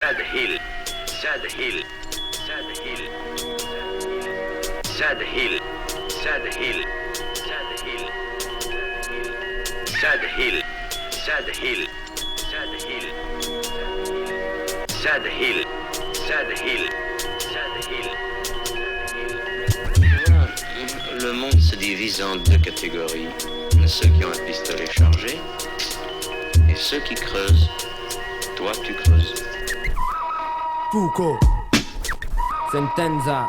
Sad Hill, Sad Hill, Sad Hill, Sad Hill, Sad Hill, Sad Hill, Sad Hill, Sad Hill, Sad Hill, Sad Hill, Sad Hill, Sad Hill. Le monde se divise en deux catégories. Ceux qui ont un pistolet chargé et ceux qui creusent. Toi, tu creuses. Foucault, Sentenza,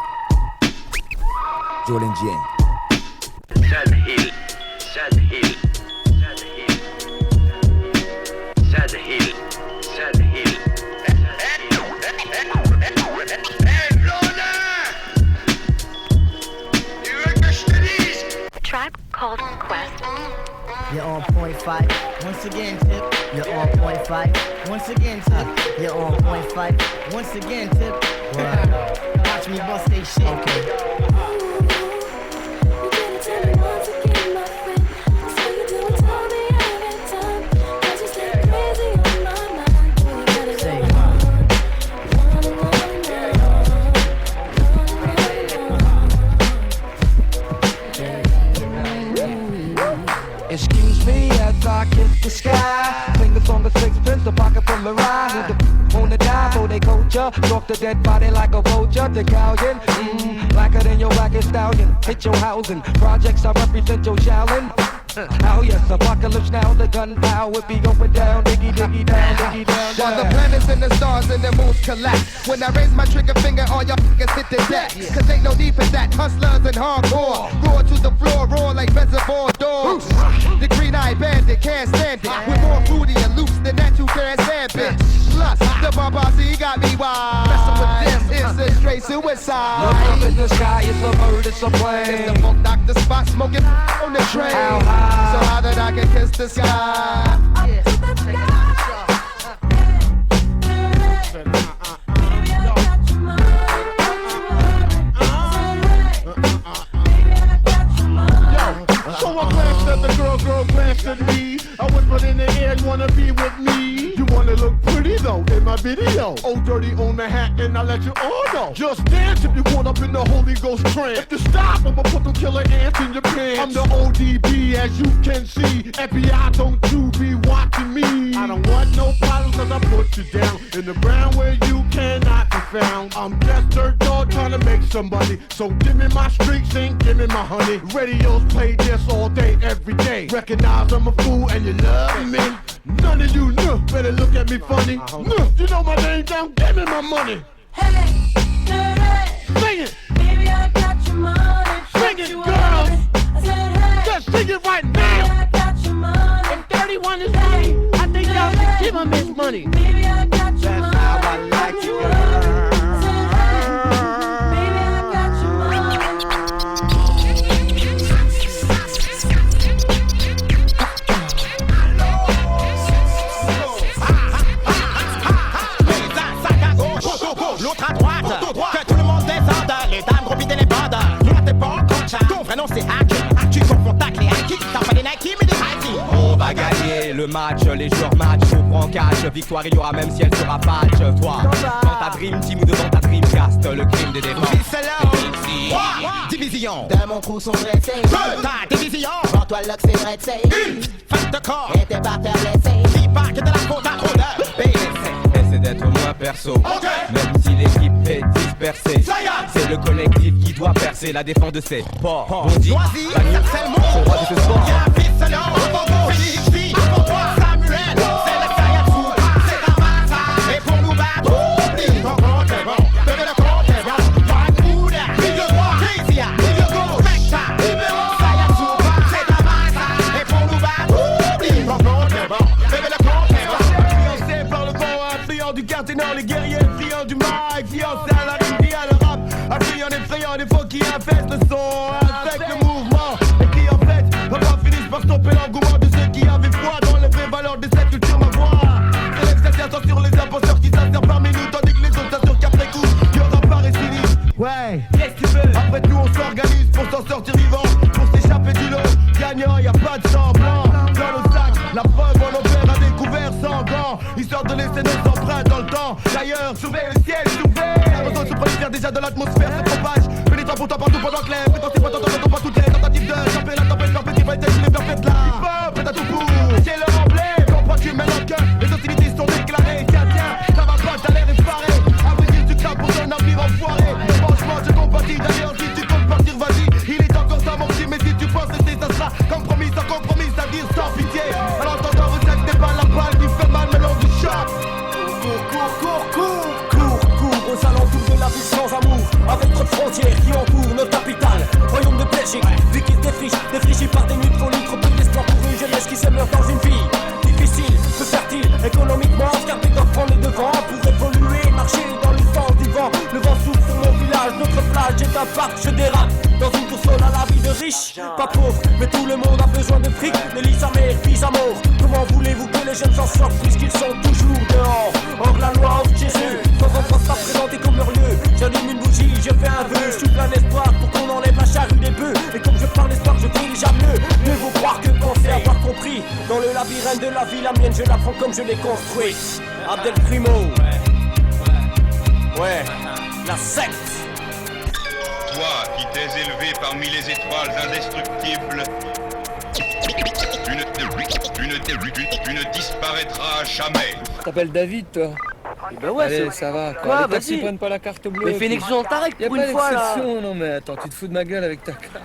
Jolin Jane. Sad Hill, Sad Hill, Sad Hill, Sad Hill, Sad Hill. Tribe Called Quest. You're on point five. Once again, Tip. You're on point five. Once again, Tip. You're on point five. Once again, Tip. Watch me bust they shit. Okay. Excuse me as I kiss the sky. Sing the song of sixpence, the pocket full of rhyme. On the dive, oh they culture. Stalk the dead body like a vulture. The galleon, blacker than your ragged stallion. Hit your housing, projects I represent your Shaolin. Oh yes, apocalypse now, the gunpowder be going down, diggy diggy down, diggy down, down. While the planets and the stars and the moons collapse. When I raise my trigger finger, all y'all niggas hit the deck. Cause ain't no deep in that, hustlers and hardcore. Roar to the floor, roar like reservoir dogs. The green-eyed bandit can't stand it. With more booty and loose than that you can't stand it. Plus, the Barbasi got me wild. Messing with them is a straight suicide. Look up in the sky, it's a bird, it's a plane. It's the funk doctor spot smoking on the train. How high? So how did I get kiss the sky? So I glanced at the girl glanced at me. I whispered in the air, you wanna be with me? You wanna look pretty though in my video. Oh, dirty on the hat and I let you all know. Just dance if you want up in the Holy Ghost trance. If you stop, I'ma put them killer ants in your pants. I'm the ODB as you can see. FBI, don't you be watching me. I don't want no problems cause I put you down in the ground where you cannot be found. I'm just dirt dog trying to make somebody. So give me my streaks and give me my honey. Radios play this all day, every day. Recognize I'm a fool and you love me. None of you better look at me funny. You know my name now, give me my money. Hey, dirty. Sing it. Baby, I got your money. Sing it, girls. I said, hey. Just sing it right now. Baby, I got your money. If 31 is free, I think y'all should give him his money. Baby, I got your That's money. how I like it, girl. L'autre à droite, que tout le monde descende. Les dames gros vider les bandes. Toi t'es pas en concha. Ton vrai nom c'est Hack. Tu confonds tac les Hacky. T'as pas des Nike mais des Nike. On va gagner le match, les joueurs match au brancage. Victoire il y aura même si elle sera patch. Toi, dans ta dream team ou devant ta dreamcast, le crime des défenses. Division. De mon coup sont dressés. Ta division. Pour toi là que c'est vrai de c'est. Fête de corps. Et t'es par terre blessé. Qui part que de la faute à trop de BSC. Essaie d'être moins perso, même si l'équipe est dispersée. C'est le collectif qui doit percer la défense de ses ports. Choisis, c'est le mot. Roi de ce sport. Y'a un fils selon, Félix, fille, pour toi, Samuel. C'est le Sayatsu, c'est ta bataille. Et pour nous battre, oublie ton compte est bon. Bébé, le compte est bon. Y'a un coup d'air, milieu droit, Kézia, milieu gauche, Spectre, numéro Sayatsu, c'est ta bataille. Et pour nous battre, oublie ton compte est bon. Bébé, le compte est bon. Fiancé par le vent, affluent du quartier nord, les guerriers, friands du mic, fiancé à la rime, à le rap, affluent des frayants, des faux qui infestent le son, avec le mouvement, et qui en fait, papa finissent par stopper l'engouement de ceux qui avaient foi dans les vraies valeurs de cette culture, ma voix. C'est l'excitation sur les imposteurs qui s'asserrent parmi nous, tandis que les autres s'assurent qu'après coup, y'aura pas récidive. Ouais, yes tu veux. Après tout, on s'organise pour s'en sortir vivant, pour s'échapper du lot, gagnant, y a pas de semblant. Dans le sac, la preuve, on opère à découvert sans gants, histoire de laisser nos empreintes dans le temps. D'ailleurs, cœur, j'ouvert le ciel, j'ouvert. Besoin de se préfère déjà de l'atmosphère se propage. Pénétrant pour toi partout pendant que les fréquences pas t'entendons pas toutes les tentatives de choper la tempête, leur petit fight, je les perds faites là. Hip-hop, prêt à tout pour, c'est leur emblème. Comprends-tu maintenant que les hostilités sont déclarées? Tiens, ça va pas, t'as l'air effaré. Après dire tu crains pour ton avenir enfoiré. Franchement, je compatis d'ailleurs, si tu comptes partir, vas-y. Il est encore temps, mon petit, mais si tu penses rester, ça sera compromis, sans compromis, c'est-à-dire sans pitié. Alors t'entends, recette, t'es pas la balle qui fait mal, mais l'on du choc. Cours aux alentours de la ville sans amour, avec trop de frontières qui entourent notre capitale. Royaume de Belgique, vie qui se défrichit par des nuits de folie, trop peu d'espoir pour une jeunesse qui se meurt dans une vie difficile, peu fertile, économiquement, car des doivent prendre les devants pour évoluer, marcher dans le temps du vent. Le vent souffle sur mon village, notre plage est un parc, je dérape dans une boussole à la vie de riche, pas pauvre, mais tout le monde a besoin de fric. Mélis sa mère, fils à mort, comment voulez-vous que les jeunes s'en sortent puisqu'ils sont toujours dehors? Hors la loi, hors Jésus, sans en France pas présenté comme leur lieu. J'allume une bougie, je fais un vœu, je suis plein d'espoir pour qu'on enlève la charrue des bœufs. Et comme je parle d'espoir, je prie déjà mieux. Mieux vaut croire que penser avoir compris. Dans le labyrinthe de la vie, la mienne, je la prends comme je l'ai construite. Abdel Primo, ouais, la secte. Toi qui t'es élevé parmi les étoiles indestructibles, tu ne disparaîtras jamais. T'appelles David, toi? Ben ouais, allez, ça va. Quoi, les taxis vas-y. prennent pas la carte bleue. Mais Phoenix, on t'arrête pour une pas fois là. d'exception, non mais attends, tu te fous de ma gueule avec ta carte.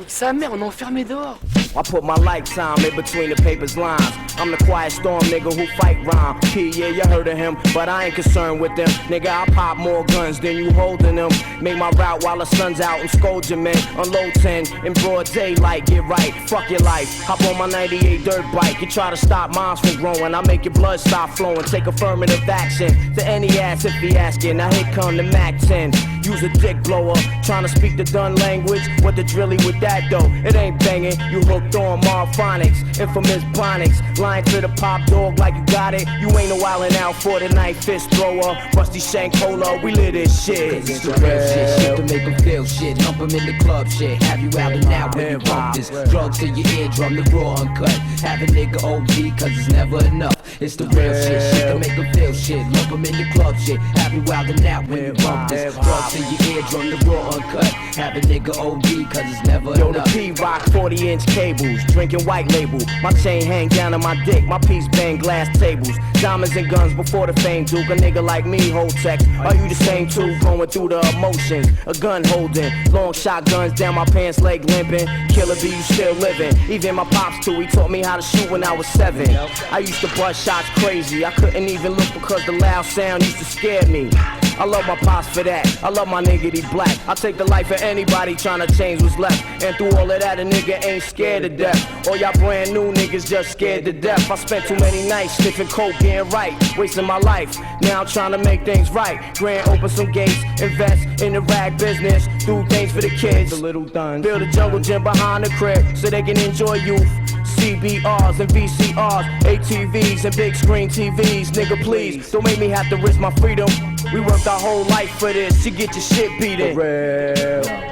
Sa mère, on est enfermé dehors. I put my lifetime in between the paper's lines. I'm the quiet storm nigga who fight rhyme. P, yeah, you heard of him, but I ain't concerned with them. Nigga, I pop more guns than you holding them. Make my route while the sun's out and scold your man. Unload 10 in broad daylight, get right, fuck your life. Hop on my 98 dirt bike. You try to stop mines from growing, I make your blood stop flowing. Take affirmative action to any ass if he asking. Now here come the Mac 10. Use a dick blower, trying to speak the done language. What the drilly with that though? It ain't banging, you hooked on Marphonics, infamous Bonics. Lying to the pop dog like you got it. You ain't no wildin' out for the night, fist thrower. Rusty Shank Cola, we lit this shit. Cause it's the real shit to make them feel shit. Lump them in the club shit, have you out and out when you bump this. Drugs to your eardrum, the raw uncut. Have a nigga OD cause it's never enough. It's the real shit to make them feel shit. Lump them in the club shit, have you out and out when you bump this. Drugs to your eardrum, the raw uncut. Have a nigga OD cause it's never enough. Yo, the P-Rock 40-inch cables, drinking white label. My chain hang down on my dick, my piece bang glass tables. Diamonds and guns before the fame, Duke. A nigga like me hold tech. Are you the same too? Going through the emotions, a gun holding, long shotguns down my pants leg limping. Killer B, you still living. Even my pops too, he taught me how to shoot when I was 7. I used to bust shots crazy, I couldn't even look because the loud sound used to scare me. I love my pops for that, I love my nigga, he black. I take the life of anybody trying to change what's left. And through all of that, a nigga ain't scared to death. All y'all brand new niggas just scared to death. I spent too many nights sniffing coke, getting right, wasting my life. Now I'm trying to make things right. Grand open some gates, invest in the rag business, do things for the kids, the little done. Build a jungle gym behind the crib so they can enjoy youth. CBRs and VCRs, ATVs and big screen TVs. Nigga, please, don't make me have to risk my freedom. We worked our whole life for this. You get your shit beat in. For real.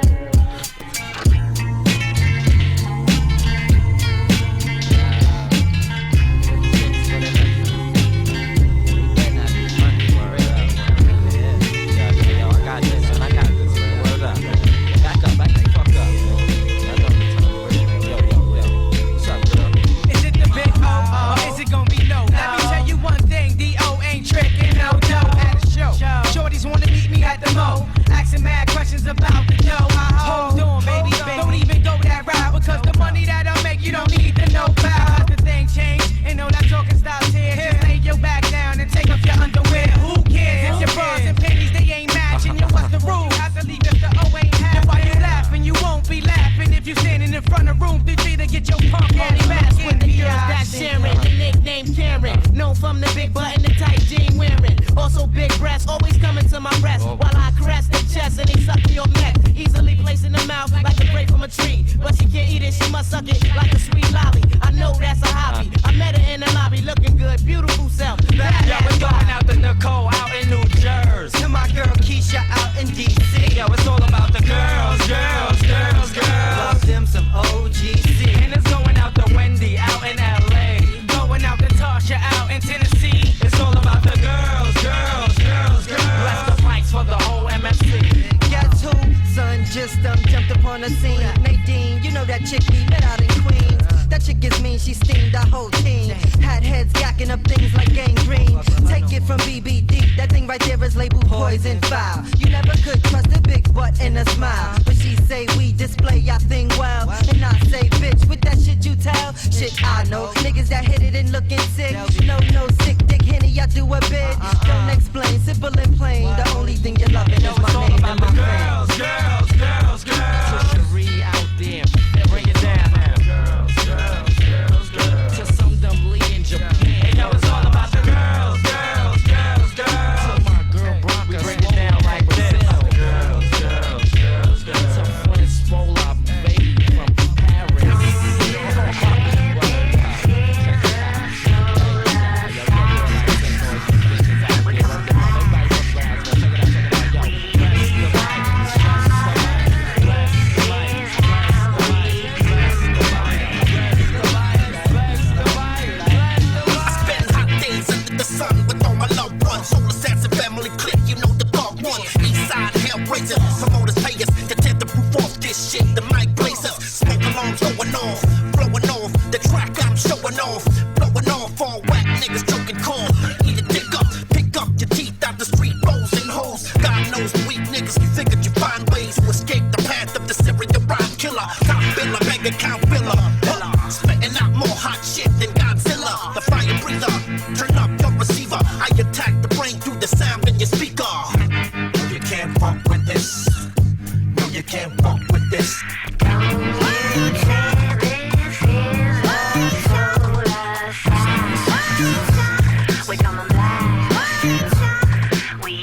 Asking mad questions about the dough. Hold on, baby, don't even go that route. Because the money that I make, you don't need to know about. The thing changed, and all that talking stops here. Just lay your back down and take off your underwear. Who cares? It's your bras and panties, they ain't matching. Yo, what's the rule? Have to leave if the O ain't happening. Why you laughing? You won't be laughing if you standing in front of room 3 to get your pump on your mask. With the girls that's Sharon, the nickname Karen. Known from the big button, the tight jean wearing. Also big breasts, always coming to my breast while I caress their chest and they suck your neck. Easily placed in the mouth like a grape from a tree. But she can't eat it, she must suck it like a sweet lolly. I know that's a hobby. I met her in the lobby, looking good, beautiful self. Yeah, we're going out to Nicole out in New Jersey. To my girl Keisha out in DC. Yo, it's all about the girls, girls, girls, girls. Love them some OGC. And it's going out to Wendy out in LA. Going out to Tasha out in Tennessee. It's all about the girls, girls, girls. system jumped upon the scene. Nadine, you know that chick we met out in Queens. That chick is mean, she steamed the whole team. Had heads yakking up things like gangrene. Take it from BBD, that thing right there is labeled poison foul. You never could trust a big butt and a smile. But she say we display our thing well. And I say, bitch, with that shit you tell. Shit I know, niggas that hit it and looking sick. No sick dick Henny, I do a bit. Don't explain, simple and plain. The only thing you're loving is my name and my girls, girls, girls, girls. So Cherie out there, bring it down now. Girls, girls, girls, girls. To some dumb Lee in Japan. Hey, yo, it's all about the girls, girls, girls, girls. To my girl Bronca, we bring it down like this. Girls, girls, girls, girls. To Flint Spola, baby, from Paris. Promoters pay us to tear the roof off this shit. The mic blazers, smoke alarms going off, blowing off. The track I'm showing off, blowing off. All whack niggas choking corn. Eat a dick up, pick up your teeth out the street, bowls and hoes. God knows weak niggas, you figured you find ways to escape the path of the serial rhyme killer. Top biller, bank account filler, spitting out more hot shit than Godzilla. The fire breather, turn up your receiver. I attack the brain through the sound in your speaker. You can't fuck with this. No, you can't fuck with this. We coming back. We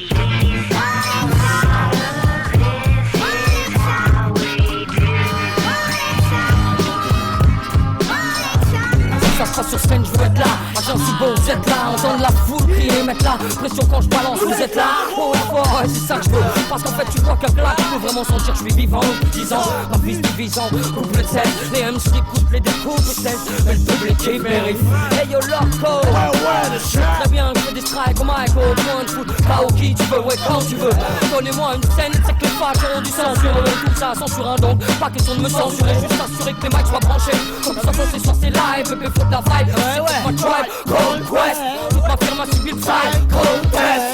Ça sera sur scène, je veux être là. Agent si beau, vous êtes là. Entendre la foule crier, mettre la pression quand je balance, vous êtes là. Oh, fort, ouais, c'est ça que je veux. Parce qu'en fait, tu vois qu'un plat, tu peux vraiment sentir que je suis vivant. 10 ans, ma vie divisant, couple de 16. Les MC écoutent, les découpes, les 16. Mais le public qui vérifie. Hey yo, loco. Très bien, je fais des strikes au mic, au point de foot. Pas au qui tu veux, ouais, quand tu veux. Donnez-moi une scène, c'est que les facs ont du sens sur eux. Tout ça censure un don. Pas question de me censurer, juste assurer que les mics soient branchés. Comme ça, c'est sur ces lives, bébé, faut de la vibe. C'est ma tribe, Cold Quest. Toute ma firme a subi le Psycho Test.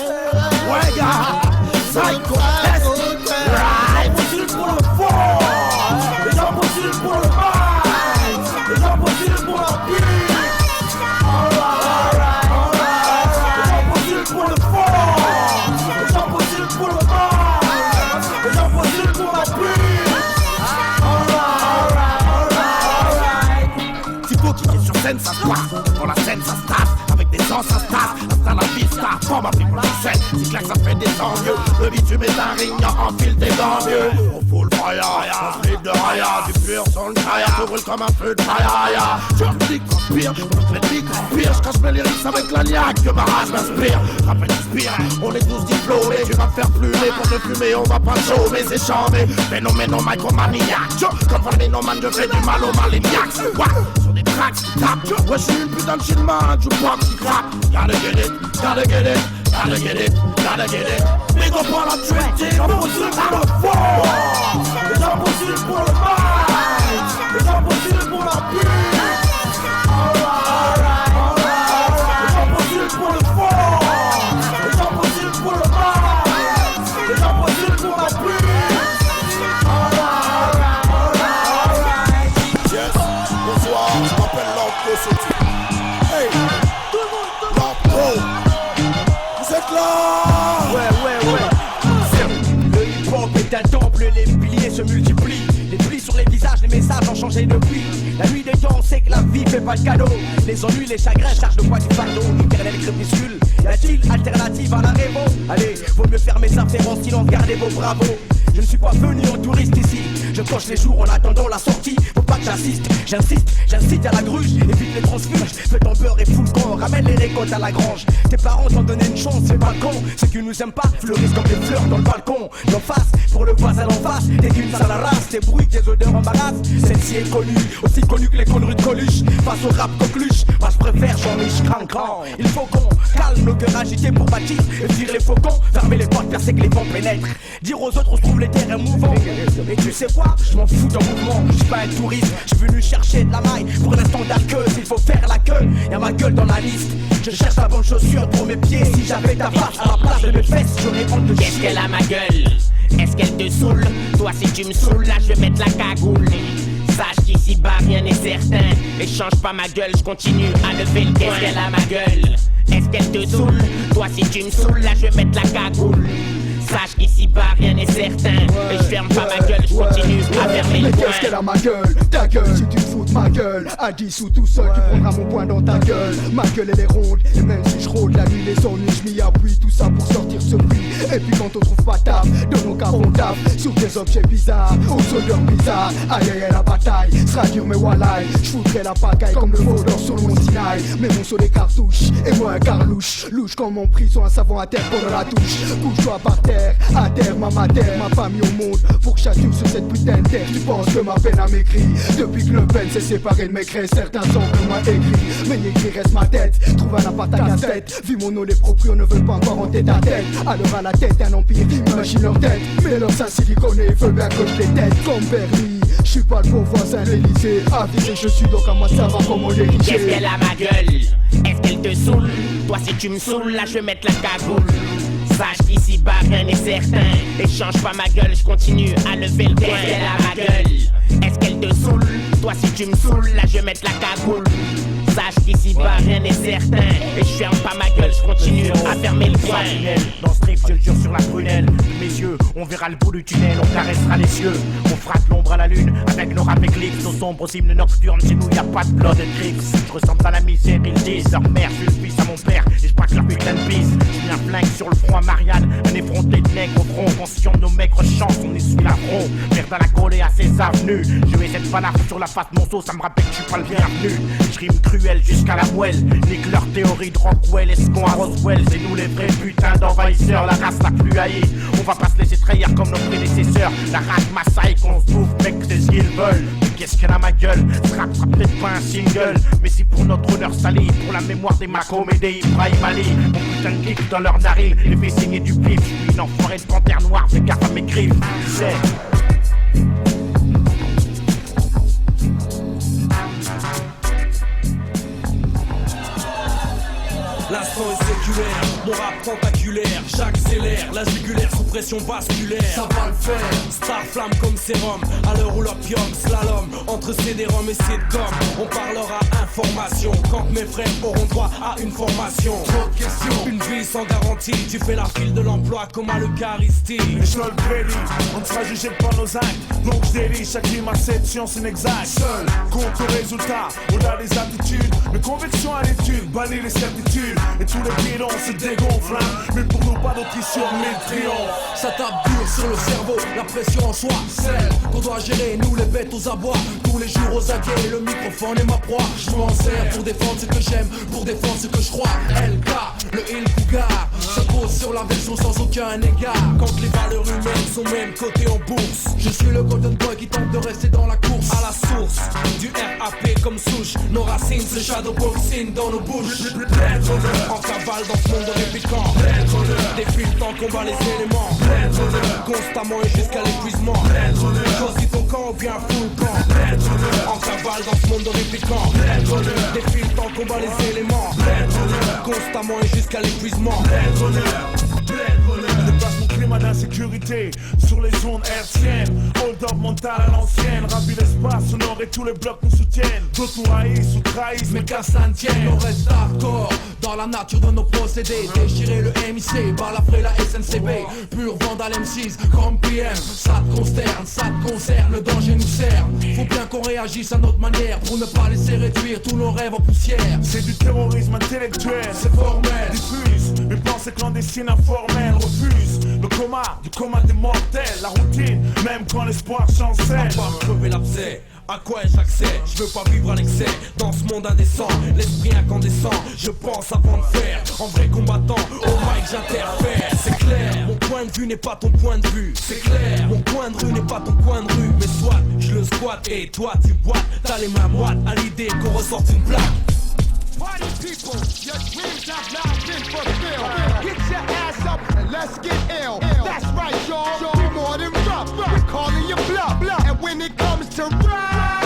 Ouais, gars, Psycho Test. Right. Impossible pour le fort, les impossibles pour le mal, les impossibles pour la pire. Alright, les impossibles pour le fort, les impossibles pour le mal, les impossibles pour la pire. Alright. Thibaut qui est sur scène, ça se passe. Dans la scène, ça se tape. Avec des sens, ça se tape. Hasta la vista, pour ma people sur scène. Si claque, ça fait des envieux. Le bitume est un ring, enfile des envieux. On fout le fire, on se livre de raya. Du pur sans le chaya, tu roules comme un feu de paella. Tu repliques, conspire, on fait de conspire. Je cache mes lyrics avec la liaque que ma rage m'inspire. Rappel inspire, on est tous diplômés. Tu vas me faire plumer pour te fumer, on va pas chômer, c'est chambé. Phénoménon micromaniaque. Comme phénoménon, je fais du mal aux maléniaques. Sur des tracks qui tapent. Ouais, je suis une putain de chillman, jukebox qui craque. Gotta get it, gotta get it, gotta get it, gotta get it. Big up on la Trinity, impossible pour le fort, les impossibles pour le mal, les impossibles pour la pire. Alright, les impossibles pour le fort, les impossibles pour le mal, les impossibles pour la pire. Alright. Yes, bonsoir, je m'appelle Lampo Sauti. Hey, Lampo, vous êtes là? Ouais. Le hip-hop est un temple, les piliers se multiplient. Les plis sur les visages, les messages ont changé depuis. La nuit des temps, on sait que la vie fait pas de cadeau. Les ennuis, les chagrins chargent le poids du fardeau. L'éternel crépuscule, y a-t-il alternative à la révo? Allez, vaut mieux faire mes affaires en silence, gardez vos bravos. Je ne suis pas venu en touriste ici, Je coche les jours en attendant la sortie. Faut pas que j'insiste à la gruge. Évite les transfuges, fais ton beurre et fous le camp. Ramène les récoltes à la grange. Tes parents t'ont donné une chance, c'est pas con. Ceux qui nous aiment pas fleurissent comme des fleurs dans le balcon. D'en face, pour le voisin d'en face, t'es qu'une sale race. Tes bruits, tes odeurs embarrassent. Celle-ci est connue, aussi connue que les conneries de Coluche. Face au rap coqueluche, moi je préfère Jean-Mich cran. Il faut qu'on calme nos cœurs agités pour bâtir et tirer les faucons. Fermer les portes, percer que les vents pénètrent. Dire aux autres on se trouve les terrains mouvants. Et tu sais quoi, je m'en fous d'un mouvement. Je suis pas un touriste, je suis venu chercher de la maille. Pour l'instant d'accueil, s'il faut faire la queue, y'a ma gueule dans la liste. Je cherche la bonne chaussure pour mes pieds. Si j'avais ta face à la place de mes fesses, j'aurais honte de chier. Qu'est-ce qu'elle a ma gueule? Est-ce qu'elle te saoule? Toi si tu me saoules, là je vais mettre la cagoule. Sache qu'ici-bas rien n'est certain. Et change pas ma gueule, je continue à lever le poing. Qu'est-ce qu'elle a ma gueule? Est-ce qu'elle te saoule? Toi si tu me saoules, là je vais mettre la cagoule. Sache qu'ici-bas rien n'est certain. Et je ferme pas ma gueule, je continue à fermer le mais poing. qu'est-ce qu'elle a ma gueule? Ta gueule, si tu te fous de ma gueule, à 10 ou tout seul, tu prendras mon poing dans ta gueule. Ma gueule elle est ronde, et même si je rôde la nuit, les ennuis, je m'y appuie, tout ça pour sortir ce bruit. Et puis quand on trouve pas table, de nos cas on tape sur des objets bizarres, aux odeurs bizarres. Aïe aïe aïe la bataille, sera dur mais wallai. Je foutrai la pagaille comme le voleur sur mon Sinaï. Mais mon sur les cartouches, et moi un carlouche. Louche comme mon prison, un savon à terre pendant la touche. Couche-toi par terre. À terre, ma famille au monde. Pour que chaque jour sur cette putain de terre, tu penses que ma peine a maigri. Depuis que le peine s'est séparé de mes craies, certains sont que moi écrit. Mais écrit reste ma tête, trouve un appart à casse-tête. Vu mon nom, les proprios ne veulent pas encore en tête à tête. Alors à la tête, un empire, imagine leur tête. Mais leur sein siliconé, veut bien que je les tête comme Bernie. Je suis pas le beau voisin de l'Elysée. Avisé, je suis donc à moi de savoir comment l'ériger. Qu'est-ce qu'elle a ma gueule? Est-ce qu'elle te saoule? Toi si tu me saoules, là je vais mettre la cagoule. Sache qu'ici-bas rien n'est certain. Et change pas ma gueule, je continue à lever le poing. Est-ce qu'elle a ma gueule? Est-ce qu'elle te saoule? Toi si tu me saoules, là je vais mettre la cagoule. Sache qu'ici-bas rien n'est certain. Et je ferme pas ma gueule, je continue à fermer le poing. Dans ce trip, je le jure sur la prunelle de mes yeux, on verra le bout du tunnel, on caressera les cieux. On fera de l'ombre à la lune avec nos rap éclipses. Nos sombres hymnes nocturnes, chez nous y a pas de blood and trips. Je ressemble à la misère, ils disent leur mère, je suis le fils à mon père. Et je braque leur putain de bise. Je un flingue sur le front à Marianne. Un effronté de nègre au front, conscient de nos maigres chances, on essuie la front. Perdre à la collée à ses avenues. Je vais cette balafre sur la face de mon saut, ça me rappelle que je suis pas le bienvenu. Je rime cruel jusqu'à la moelle. Nique leur théorie de Rockwell, escon à Roswell. C'est nous les vrais putains d'envahisseurs, la race la plus haïe. On va pas se laisser trahir comme nos prédécesseurs. La race Maasai qu'on se bouffe, mec, c'est ce qu'ils veulent. Mais qu'est-ce qu'elle a ma gueule? Ce rap sera peut-être pas un single, mais si pour notre honneur sali, pour la mémoire des Macom et des Ibrahim Ali. Mon putain de kick dans leur narine, les fait signer du pif. Je suis une enfoirée de panthère noire, fais gaffe à mes griffes. C'est L'instant est séculaire, mon rap tentaculaire. J'accélère, la jugulaire sous pression vasculaire. Ça va le faire, star flamme comme sérum. À l'heure où l'opium slalom entre CD-ROM et CD-COM. On parlera information quand mes frères auront droit à une formation. Trop de questions, une vie sans garantie. Tu fais la file de l'emploi comme à l'Eucharistie. Échelon de crédit, on ne sera jugé par nos actes. Donc je délie, chaque rime a cette science inexacte. Seul, compte au résultat, au-delà des attitudes. Mes convictions à l'étude, bannir les certitudes. Et tous les bidons se dégonflent, hein. Mais pour nous pas d'autres sur 1000 triomphes. Ça tape dur sur le cerveau, la pression en soi. Celle qu'on doit gérer, nous les bêtes aux abois. Tous les jours aux aguets, le microphone est ma proie. Je m'en sers pour défendre ce que j'aime, pour défendre ce que je crois. LK, le Hill Cougar, se pose sur la version sans aucun égard. Quand les valeurs humaines sont même cotées en bourse. Je suis le golden boy qui tente de rester dans la course. À la source, du RAP comme souche. Nos racines se shadowboxing dans nos bouches. En cavale dans ce monde répliquant. Défile tant combat les éléments. Constamment et jusqu'à l'épuisement. Choisis ton camp ou bien full camp. En cavale dans ce monde répliquant. Défile tant combat les éléments. Constamment et jusqu'à l'épuisement. Dépasse mon climat d'insécurité sur les zones hertziennes. Hold up mental à l'ancienne. Rapide l'espace sonore et tous les blocs nous soutiennent. D'autres nous haïssent ou trahissent, mais qu'à ça ne tienne. On reste hardcore dans la nature de nos procédés. Déchirer le MIC, balafrer la SNCF. SNCB, pur Vandal M6, comme PM. Ça te consterne, ça te concerne, le danger nous cerne. Faut bien qu'on réagisse à notre manière pour ne pas laisser réduire tous nos rêves en poussière. C'est du terrorisme intellectuel, c'est formel. Diffuse une pensée clandestine informelle, refuse le coma, du coma des mortels. La routine, même quand l'espoir chancelle. Pas me crever l'abcès. À quoi ai-je accès? Je veux pas vivre à l'excès dans ce monde indécent. L'esprit incandescent, je pense avant de faire. En vrai combattant, au mic j'interfère. C'est clair, mon point de vue n'est pas ton point de vue. C'est clair, mon point de rue n'est pas ton point de rue. Mais soit, je le squatte et toi tu boites. T'as les mains moites à l'idée qu'on ressorte une plaque. Party people, your dreams have now been fulfilled. Get your ass up and let's get ill. That's right, y'all. We're more than rough. We're calling you bluff. And when it comes to rap,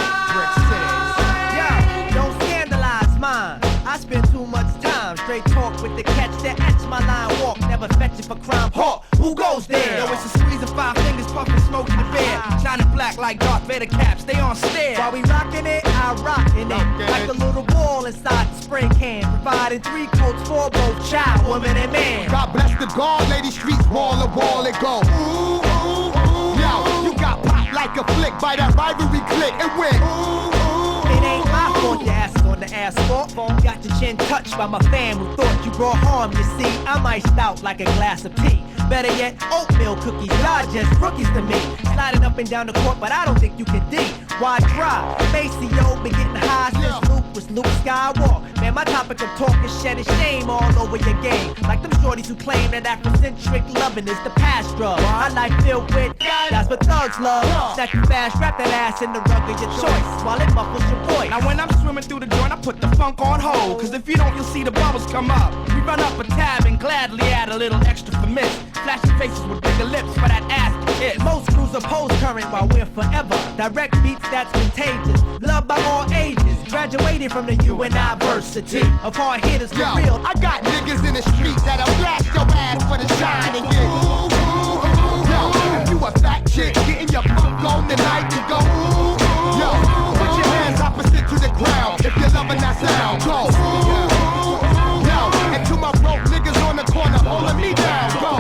Yo, don't scandalize mine. I spend too much time straight talk with the catch that etch my line walk. Never fetch it for crime. Hawk, who goes there? Yo, it's a squeeze of 5 fingers, puffing smoke in the bear. Shining black like Darth Vader caps, stay on stare. While we rockin' it, I rockin' it. Like a little ball inside the spray can. Providing 3 coats for both child, woman, and man. God bless the guard, lady streets, wall to wall it go. Ooh, ooh, ooh. Yo, you got popped like a flick by that rivalry click. It went ooh, ooh. It ain't my fault your ass on the asphalt. Got your chin touched by my fam who thought you brought harm. You see, I'm iced out like a glass of tea. Better yet, oatmeal cookies, y'all just rookies to me. Sliding up and down the court, but I don't think you can D. Why try? Maceo been getting high since Luke was Luke Skywalker. Man, my topic of talk is shedding shame all over your game. Like them shorties who claim that Afrocentric loving is the past drug. My life filled with that's what thugs love. Snatch you fast, wrap that ass in the rug of your choice while it muffles your voice. Now when I'm swimming through the joint, I put the funk on hold. Cause if you don't, you'll see the bubbles come up. We run up a tab and gladly add a little extra for miss. Flashing faces with bigger lips for that ass to hit. Most crews oppose current while we're forever. Direct beats that's contagious. Loved by all ages. Graduated from the University of hard hitters for real. I got niggas in the streets that'll blast your ass for the shine and get ooh, ooh, ooh. Yo, if you a fat chick getting your funk on tonight, you go ooh, ooh. Yo, put your hands opposite to the ground if you're loving that sound. Go ooh, ooh, ooh. Yo, and to my broke niggas on the corner holding me down. Go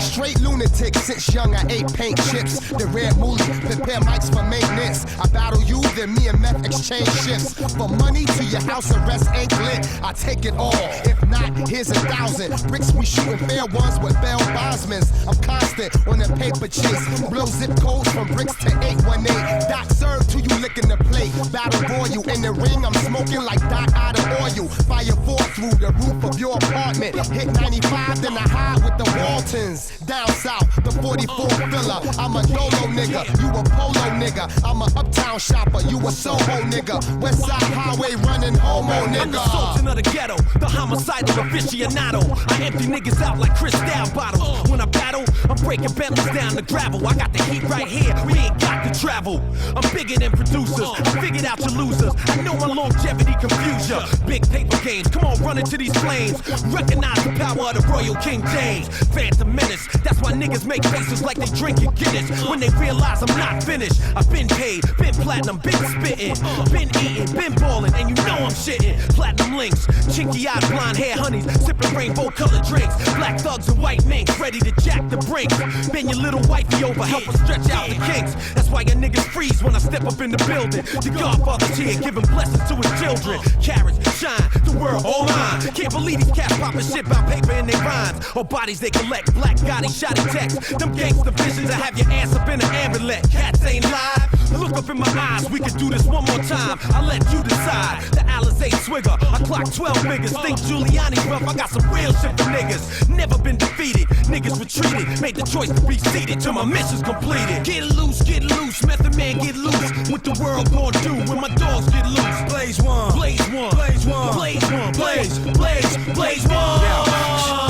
straight lunatic, since young I ate paint chips. The red moolie, prepare mics for maintenance. I battle you, then me and meth exchange shifts. For money to your house arrest ain't lit. I take it all, if not, here's 1,000. Bricks we shooting fair ones with Bell Bosmans. I'm constant on a paper chase. Blow zip codes from bricks to 818. Doc served to you licking the plate. Battle royal in the ring, I'm smoking like Doc out of oil. Fire 4 through the roof of your apartment. Hit 95, then I hide with the Waltons. Down south, the 44 filler. I'm a Dolo nigga, you a Polo nigga. I'm a uptown shopper, you a Soho nigga. West Side Highway running homo nigga. I'm the sultan of the ghetto, the homicidal aficionado. I empty niggas out like Cristal bottles. When I battle, I'm breaking Bentleys down the gravel. I got the heat right here, we ain't got to travel. I'm bigger than producers, I figured out your losers. I know my longevity confuse ya. Big paper games, come on, run into these flames. Recognize the power of the Royal King James. Phantom Menace, that's why niggas make faces like they drinking Guinness. When they realize I'm not finished, I've been paid, been platinum, been spitting, been eating, been balling, and you know I'm shitting. Platinum links, chinky eyed blonde hair honeys, sipping rainbow colored drinks. Black thugs and white minks, ready to jack the brinks. Bend your little wifey over, help her stretch out the kinks. That's why your niggas freeze when I step up in the building. The Godfather's here, giving blessings to his children. Carrots shine, the world all mine. Can't believe these cats popping shit about paper in their rhymes. Or bodies they collect, black Gotti, shotty text. Them gangster visions, I have your ass up in an ambulance. Cats ain't live. Look up in my eyes, we can do this one more time. I'll let you decide. The Alizé swigger, I clock 12 niggas. Think Giuliani's rough, I got some real shit for niggas. Never been defeated, niggas retreated. Made the choice to be seated till my mission's completed. Get loose, Method Man get loose. What the world gon' do when my dogs get loose? Blaze one, blaze one, blaze one, blaze one, blaze one.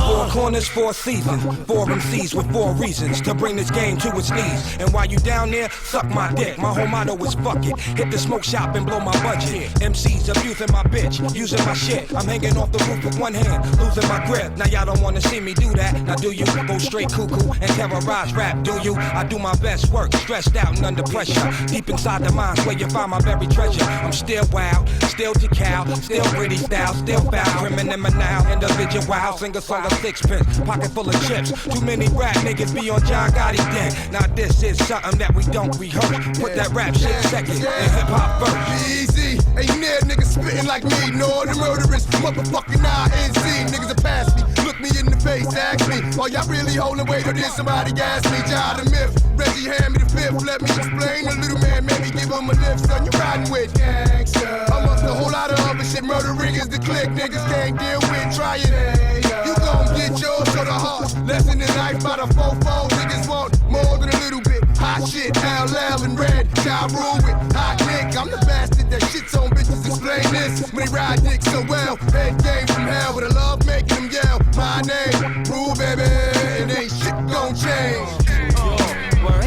4 corners, 4 seasons, 4 MCs with 4 reasons to bring this game to its knees. And while you down there, suck my dick. My whole motto is fuck it. Hit the smoke shop and blow my budget. MCs abusing my bitch, using my shit. I'm hanging off the roof with one hand, losing my grip. Now y'all don't wanna see me do that. Now do you go straight cuckoo and terrorize rap? Do you? I do my best work, stressed out and under pressure. Deep inside the minds where you find my buried treasure. I'm still wild, still decal, still gritty style, still foul. Criminal now, individual, singer song, sixpence, pocket full of chips. Too many rap niggas be on John Gotti dick. Now this is something that we don't rehearse. Put that rap shit second and hip hop first. Easy, ain't near niggas spitting like me, nor the murderers. Motherfucking INC, niggas will pass me. Look me in the face, ask me, are y'all really holding weight or did somebody gas me? Child of myth, Reggie hand me the fifth, let me explain. The little man, maybe give him a lift, son, you riding with gangsta. Amongst a whole lot of other shit, murdering is the click, niggas can't deal with, try it. You gon' get yours, so the heart. Lesson in life by the fofo, niggas want more than a little bit. Hot shit, LL and red, child rule with hot nick. I'm the bastard that shits on bitches, explain this. When they ride dick so well, head game from hell, with a love making them yell. My name, rule baby, and ain't shit gon' change.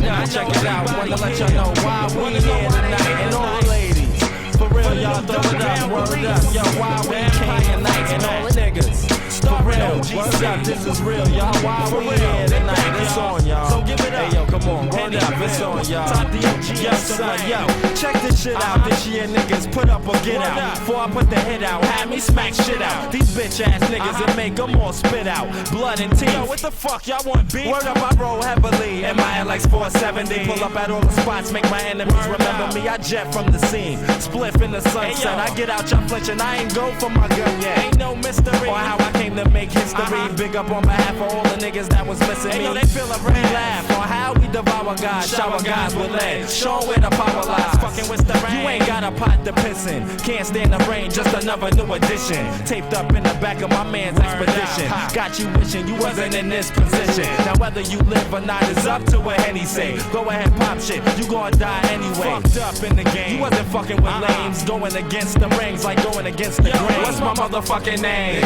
Now check it out, wanna let y'all know why we here tonight. And all the ladies, for real y'all throw it up, word up. Yo, why we came tonight and all the niggas. For real, word up, this is real, y'all. Why we here tonight? It's on, y'all. So give it up. Hey, yo, come on, word up, it's on, y'all. Top the OG, yo, son, yo. Check this shit out, this year niggas put up or get out. Before I put the hit out, have me smack shit out. These bitch ass niggas and make them all spit out. Blood and teeth. Yo, what the fuck, y'all want beef? Word up, I roll heavily in my LX 470. Pull up at all the spots, make my enemies remember me. I jet from the scene, spliff in the sunset. I get out, y'all flinching, I ain't go for my gun yet. Ain't no mystery, or how I came to make history. Big up on behalf of all the niggas that was missing me. They feel a brand laugh on how we devour God, shower guys with lead. Show where the power lies. Fucking with the rain. You ain't got a pot to piss in. Can't stand the rain, just another new addition. Taped up in the back of my man's expedition. Got you wishing you wasn't in this position. Now whether you live or not is up to what Henny say. Go ahead, pop shit, you gon' die anyway. Fucked up in the game. You wasn't fucking with lames, going against the rings like going against the grain. What's my motherfucking name?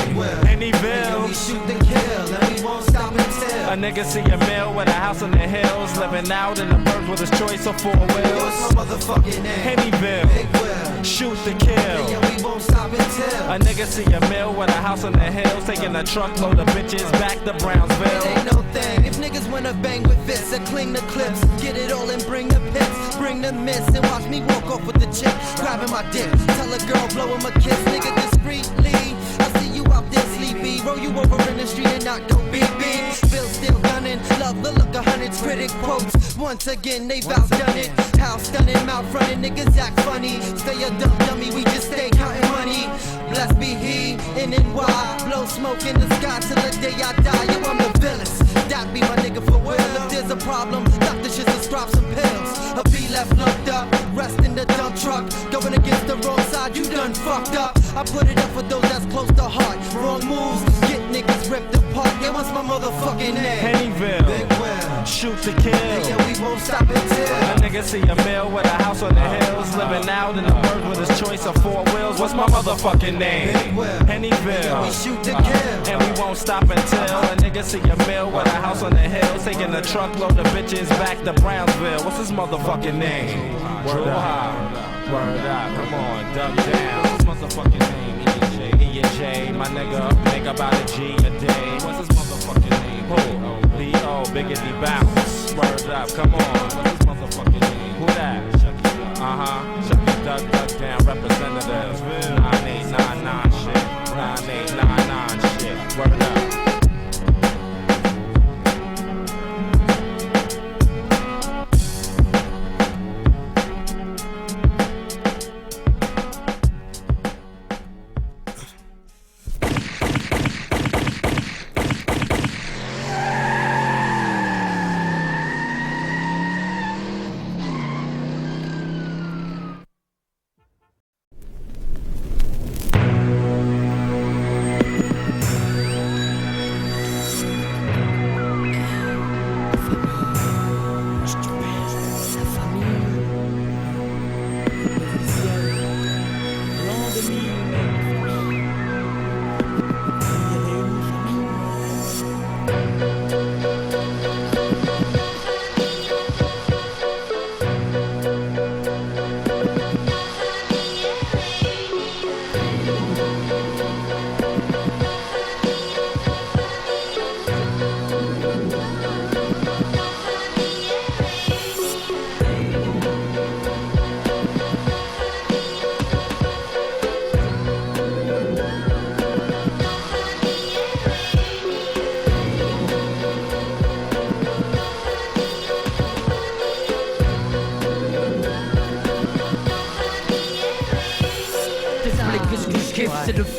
Hennyville. We shoot and kill, and we won't stop until a nigga see a mill with a house in the hills, living out in the burbs with his choice of four wheels. What's my motherfucking name? Hennyville. Big Will. Shoot the kill. Yeah, we won't stop until a nigga see a mill with a house in the hills, taking a truckload of bitches back to Brownsville. It ain't no thing if niggas wanna bang with fists and cling the clips, get it all and bring the pits, bring the miss and watch me walk off with the chick, grabbing my dick, tell a girl blow him a kiss, nigga discreetly. I see you out there sleepy, roll you over in the street and not go beep beep. Bill still gunning, love the look of hundreds, critic quotes. Once again they've outdone it. How stunning, mouth running, niggas act funny. Stay a dumb dummy, we just stay counting money. Blessed be he in NY, blow smoke in the sky till the day I die. Yo, I'm the villains, that be my nigga for real. If there's a problem, doctor should prescribe some pills. A B left locked up, rest in the dump truck. Going against the wrong side, you done fucked up. I put it up for those that's close to heart. Wrong moves, get niggas ripped apart. Yeah, what's my motherfucking name? Hennyville. Big Will. Shoot to kill. Yeah, we won't stop until a nigga see a mill with a house on the hills, living out in the burbs with his choice of four wheels. What's my motherfucking name? Hennyville. Yeah, we shoot to kill. And we won't stop until a nigga see a mill with a house on the hills, taking a truckload of bitches back to Brownsville. What's his motherfucking name? Word up. Word up. Come on, dub down. What's his motherfucking name? E&J, my nigga, make about a G a day. What's his motherfucking name? Who? B.O. Biggity Bounce. Word up, come on. What's his motherfucking name? Who that? Chucky Duck Down representative. 9899 shit. 9899 shit. Word up.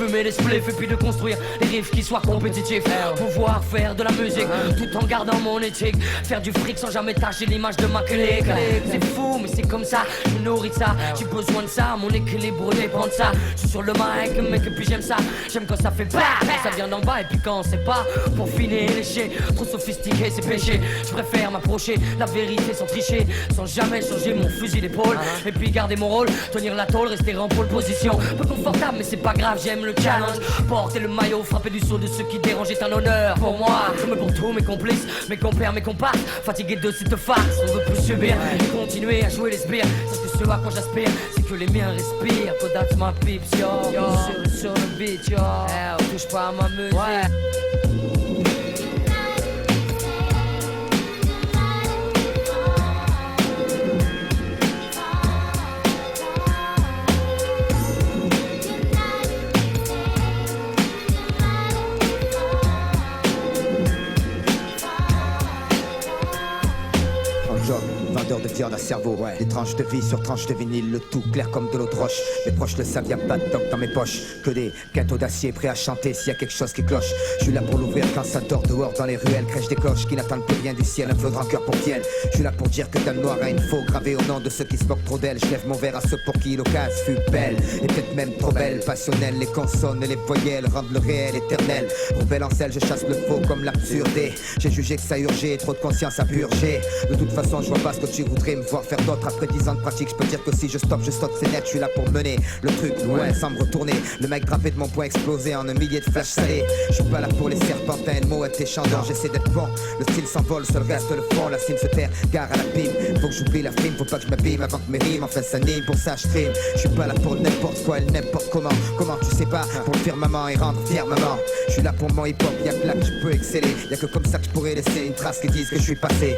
fumer les spliffs et puis de construire des riffs qui soient compétitifs. Pouvoir faire de la musique tout en gardant mon éthique. Faire du fric sans jamais tâcher l'image de ma clique. C'est fou mais c'est comme ça, je nourris ça. J'ai besoin de ça, mon équilibre dépend de ça. Je suis sur le mic mec et puis j'aime ça. J'aime quand ça fait bah, ça vient d'en bas et puis quand c'est pas pour finir léché. Trop sophistiqué c'est péché. Je préfère m'approcher la vérité sans tricher, sans jamais changer mon fusil d'épaule. Et puis garder mon rôle, tenir la tôle, rester en pole position. Peu confortable mais c'est pas grave, j'aime le challenge. Porter le maillot, frapper du saut de ceux qui dérangent est un honneur pour moi. Comme pour tous mes complices, mes compères, mes comparses. Fatigué de cette farce, on veut plus subir et continuer à jouer les sbires. C'est que ce à quoi j'aspire, c'est que les miens respirent. So that's my peeps, yo, sur le beat, yo. Touche pas à ma musique. Vendeur de viande à cerveau, des tranches de vie sur tranches de vinyle, le tout clair comme de l'eau de roche. Mes proches le savent, y'a pas de doc dans mes poches, que des quintaux d'acier prêts à chanter s'il y a quelque chose qui cloche. Je suis là pour l'ouvrir quand ça dort dehors dans les ruelles, crèche des cloches qui n'attendent plus rien du ciel, un feu de rancœur pour fiel. Je suis là pour dire que Dame Noire a une faux gravée au nom de ceux qui se moquent trop d'elle. Je lève mon verre à ceux pour qui l'occasion fut belle, et peut-être même trop belle, passionnelle. Les consonnes et les voyelles rendent le réel éternel. Rebelle en selle, je chasse le faux comme l'absurdé. J'ai jugé que ça urgeait, trop de conscience à purger. De toute façon, je vois pas ce que tu voudrais me voir faire d'autres. Après 10 ans de pratique, je peux dire que si je stoppe, je saute, c'est net. Je suis là pour mener le truc loin sans me retourner. Le mec drapé de mon poing explosé en un millier de flashs salés. Je suis pas là pour les serpentins, mots et chandeurs. J'essaie d'être bon, le style s'envole, seul reste le fond. La cime se terre, gare à la pime. Faut que j'oublie la frime, faut pas que je m'abîme avant que mes rimes enfin s'animent. Pour ça je trime, je suis pas là pour n'importe quoi et n'importe comment. Comment tu sais pas, pour le faire maman et rendre fière maman. Je suis là pour mon hip hop, y'a que là que je peux exceller. Y'a que comme ça que je pourrais laisser une trace qui dise que je suis passé.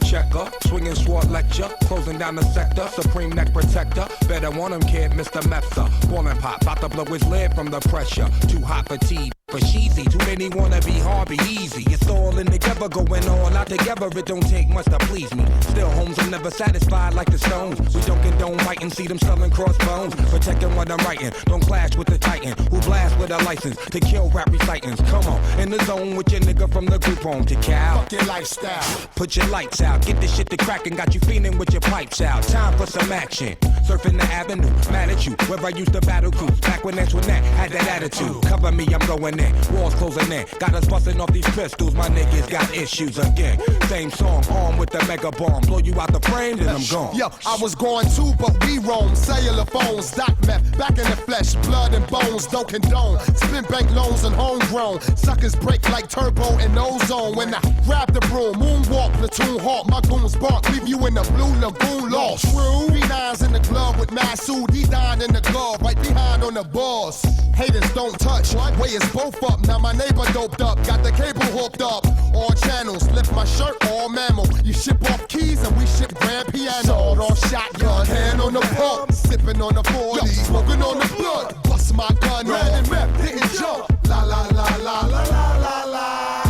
Checker, swinging sword lecture, closing down the sector, supreme neck protector. Better want him, kid, Mr. Mepsa. Ballin' pop, about to blow his lid from the pressure. Too hot for tea, for cheesy. Too many wanna be hard, be easy. It's all in together, going all out together. It don't take much to please me. Still, homes are never satisfied like the Stones. We don't condone writing, see them selling crossbones. Protecting what I'm writing, don't clash with the Titan who blast with a license to kill rap recitants. Come on, in the zone with your nigga from the group home to Cal. Fuck your lifestyle. Put your lights out, get this shit to crackin', got you feeling with your pipes out. Time for some action. Surfing the avenue, mad at you. Where I used to battle cruise, back when Antoinette had that attitude. Cover me, I'm going in. Walls closing in. Got us busting off these pistols, my niggas got issues again. Same song, armed with the mega bomb. Blow you out the frame, then I'm gone. Yo, I was going too, but we roam. Cellular phones, dot meth, back in the flesh, blood and bones, don't condone. Spin bank loans and homegrown. Suckers break like turbo and ozone. When I grab the broom, moonwalk, platoon hawk, my goons bark, leave you in the blue lagoon lost. True, B9's in the club with Masood, he dined in the glove, right behind on the boss. Haters don't touch, way is both up. Now my neighbor doped up, got the cable hooked up. All channels, lift my shirt, all mammal. You ship off keys and we ship grand piano. Sawed off shotgun, hand on the pump, sipping on the 40, smoking on the blood. Bust my gun, ran and meth, didn't jump. La la la la la la la la.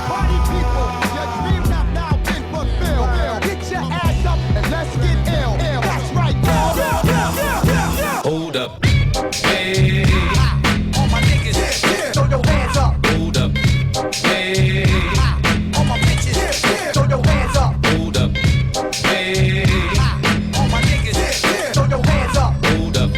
Party people, your dreams have now been fulfilled. Get your ass up and let's get ill. That's right, Hold up, hey. All my niggas, throw your hands up. Hold up, hey. All my bitches, throw your hands up. Hold up, hey. All my niggas, throw your hands up. Hold up,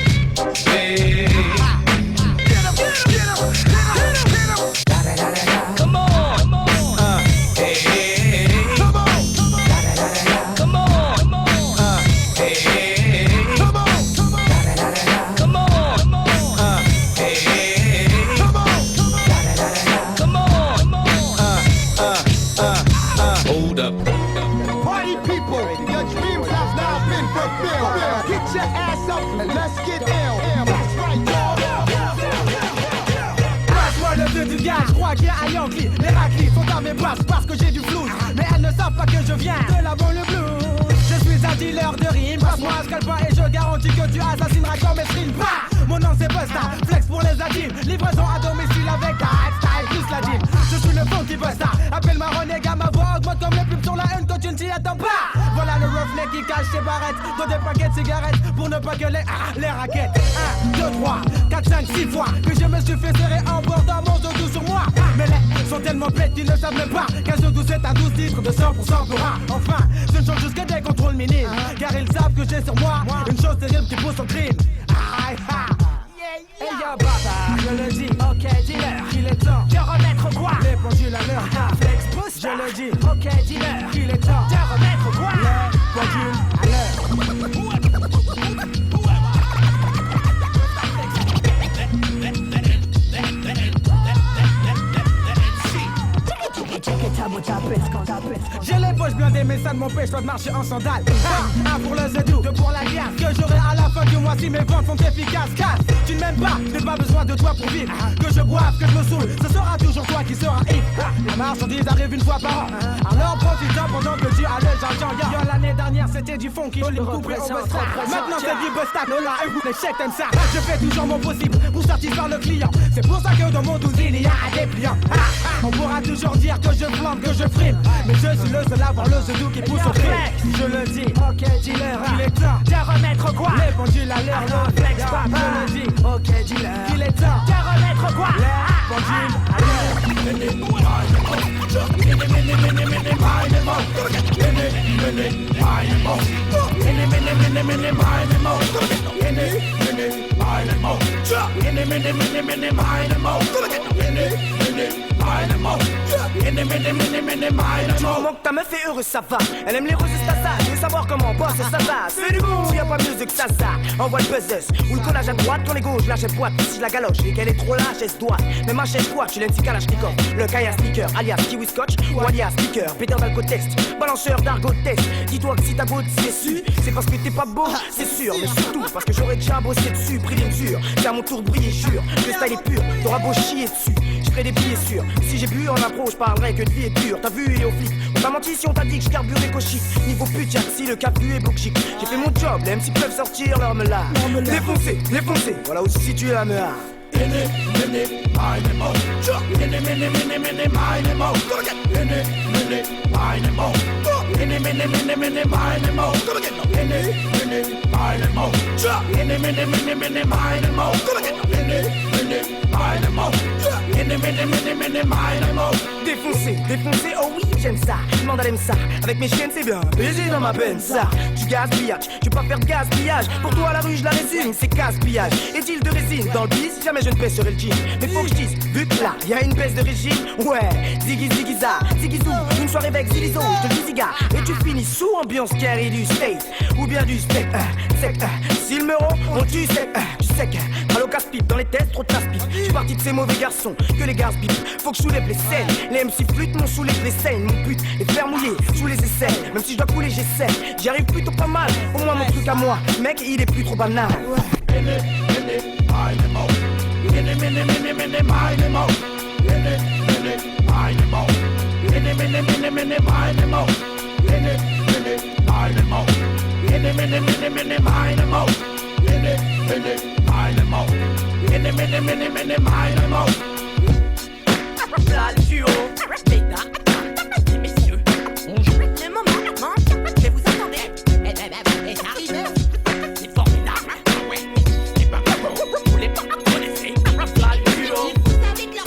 moi qui ai un Yankee. Les raclis sont à mes places parce que j'ai du flouze. Mais elles ne savent pas que je viens de la banlieue blues. Je suis un dealer de rimes, passe-moi un scalpin et je garantis que tu assassineras comme Esrine. Mon nom c'est Busta, flex pour les adultes. Livraison à domicile avec ta style plus la dîme. Je suis le funky Busta, appelle-moi Renégat, ma voix augmente comme les pubs sur la une quand tu ne t'y attends pas. Voilà le roughneck qui cache ses barrettes dans des paquets de cigarettes pour ne pas gueuler les raquettes. 1, 2, 3, 4, 5, 6 fois que je me suis fait serrer en bordant mon doudou sur moi. Mais les sont tellement bêtes qu'ils ne savent même pas qu'un doudou c'est un 12 litres de 100% pour un. Enfin, ce ne sont juste que des contrôles minimes, car ils savent que j'ai sur moi une chose terrible qui pousse au crime. Hey yo baba, je le dis, ok dealer, il est temps de remettre quoi? Les pendules à l'heure, flex boost, je le dis, ok dealer, il est temps de remettre quoi? Les pendules à l'heure. J'ai les poches blindées mais ça ne m'empêche pas de marcher en sandales. Un pour le zedou, deux pour la glace que j'aurai à la fin du mois si mes ventes sont efficaces. Casse, tu ne m'aimes pas, j'ai pas besoin de toi pour vivre. Que je boive, que je me saoule, ce sera toujours toi qui sera hit. La marchandise arrive une fois par an, alors profite-en pendant que tu as le j'entends. Yo, l'année dernière c'était du fond qui coupé au Busta. Maintenant c'est du Busta, Lola et vous les chèques t'aimes ça. Je fais toujours mon possible pour satisfaire le client. C'est pour ça que dans mon douze il y a un dépliant. On pourra toujours dire que je plante, que je frime, mais je suis le seul à voir le zedou qui pousse au flex. Je le dis, ok dealer, il est temps de remettre quoi? Les pendules à l'heure, le flex papa. Je le dis, ok dealer, il est temps de remettre quoi? Les pendules à l'heure. Du moment que ta meuf est heureuse, ça va. Elle aime les roses et ça. Je veux savoir comment boire c'est ça. C'est du bon, y'a pas mieux que ça. Envoie le buzzes ou le collage à droite, ton ego, je lâche elle boîte. Si je la galoche et qu'elle est trop lâche, elle se doit. Mais ma chaise quoi, tu l'aimes si Kalachnikov. Le Kaya Sneaker, alias Kiwi Scotch ou alias Sneaker, Peter d'alcotexte, balanceur d'argot test. Dis-toi que si ta beauté c'est su, c'est parce que t'es pas beau, c'est sûr. Mais surtout parce que j'aurais déjà bossé dessus, pris les mesures. C'est à mon tour de briller, jure. Le style est pur, t'auras beau chier dessus. Je ferai des billets sûrs. Si j'ai bu en impro, je parlerai que de vie est dure. T'as vu, il est au flic. On t'a menti si on t'a dit que je carburais cochique. Niveau pute, si le carbu est chic. J'ai fait mon job, les MC peuvent sortir leur meula. Défoncé, défoncé, voilà où se situe la meula. Défoncé, défoncé, oh oui, j'aime ça. Demande à l'aime ça. Avec mes chiennes, c'est bien. Baiser dans ma peine, ça. Du gaspillage, tu peux pas faire de gaspillage. Pour toi, la rue, je la résume, c'est gaspillage. Est-il de résine dans le bis? Jamais je ne baisserai le jean. Mais faut que je dise, vu que là, y'a une baisse de régime. Ouais, ziggy ziggy-za, ziggy-zou. Une soirée avec Zilizo, je te dis ziga. Et tu finis sous ambiance carré du state. Ou bien du steak, sec, s'il me rend, on tue sec, du sec. Allo casse-pipe, dans les tests, trop de casse-pipe. J'suis parti de ces mauvais garçons, que les gars bip. Faut que je soulève les scènes. Les MC flûtent, mon soulève les scènes. Mon but, les faire mouiller, sous les aisselles. Même si je dois couler, j'essaie. J'y arrive plutôt pas mal, au moins mon truc à moi. Mec, il est plus trop banal. Là, le duo, mesdames et messieurs, on joue le moment que vous attendez. Et arrive, c'est formidable. Ouais, c'est pas vous les connaissez. Là, le duo, avec leur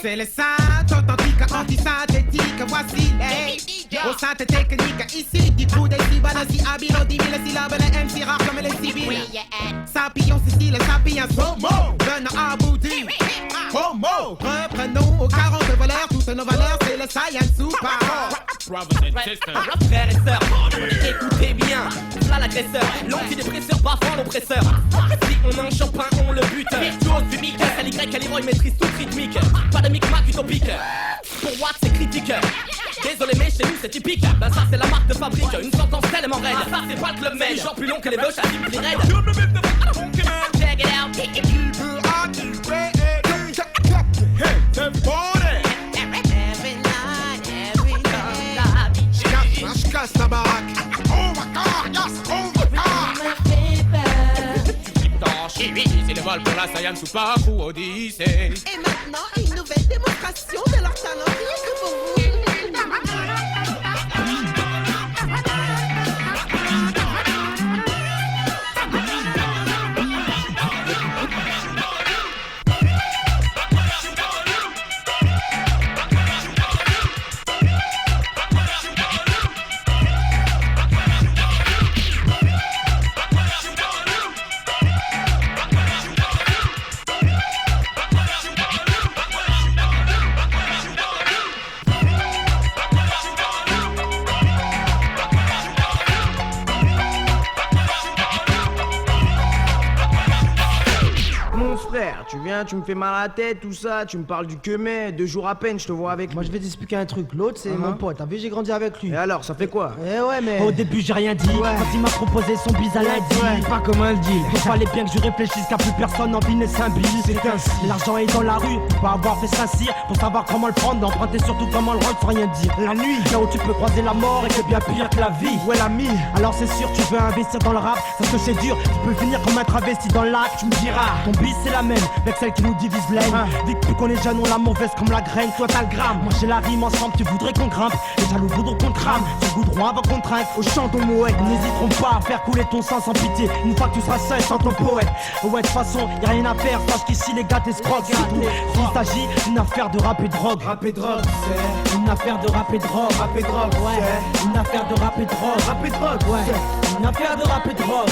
c'est le synth authentique, anti-synthétique, voici les au synth technique, ici, du trou des cibales, si habile, on dit les syllabes, les MC rares comme les civils. Sapillon, c'est style, sapillon, homo, venant à bout du homo. Reprenons aux 40 voleurs, toutes nos valeurs, c'est le science ou pas. Frères et sœurs, écoutez bien. voilà l'agresseur. L'antidépresseur baffant l'oppresseur. Si on a un champin, on le bute. Virtuose du mic, c'est l'Y à l'héros, il maîtrise toute rythmique. Pas de micmac utopique. Pour Watt c'est critique. Désolé mais chez nous c'est typique. Ben ça c'est la marque de fabrique. Une sentence tellement raide. Ça c'est pas le club med. Genre plus long que les bœufs à Team Red. Check it out. Je casse ta baraque. Oh my god, yes, oh my god. C'est le vol pour la Saiyan Soupape ou Odyssée. Et maintenant, une nouvelle démonstration de leur talent rien que pour vous. Tu viens, tu me fais mal à la tête, tout ça, tu me parles du quemet, 2 jours à peine, je te vois avec. Moi je vais t'expliquer un truc, l'autre c'est mon pote, t'as vu j'ai grandi avec lui. Et alors, ça fait quoi? Eh ouais mais... Au début j'ai rien dit, quand il m'a proposé son bise à lundi. Pas comme un deal. Il fallait bien que je réfléchisse car plus personne n'en n'est Saint-Bill. C'est ainsi. L'argent est dans la rue, pas avoir fait Saint-Cyr. Pour savoir comment le prendre, d'emprunter surtout comment le rendre sans rien dire. La nuit, là où tu peux croiser la mort et que bien pire que la vie. Ouais l'ami. Alors c'est sûr tu veux investir dans le rap, parce que c'est dur, tu peux finir comme un travesti dans le lac. Tu me diras, ton bise c'est la même, avec celle qui nous divise l'aine. Dès que depuis qu'on est jeune on la mauvaise comme la graine. Toi t'as le gramme, moi j'ai la rime ensemble, tu voudrais qu'on grimpe. Les jaloux voudront qu'on crame, tu goudrons avant qu'on trinque. Au chant ton mouette, ils n'hésiteront pas à faire couler ton sang sans pitié. Une fois que tu seras seul sans ton poète. Ouais de toute façon y'a rien à faire, sache qu'ici les gars t'escroquent. Il s'agit d'une affaire de rap et drogue. Rap et drogue, c'est une affaire de rap et drogue. Rap et drogue, ouais. Une affaire de rap et drogue. Rap et drogue, ouais. Une affaire de rap et drogue.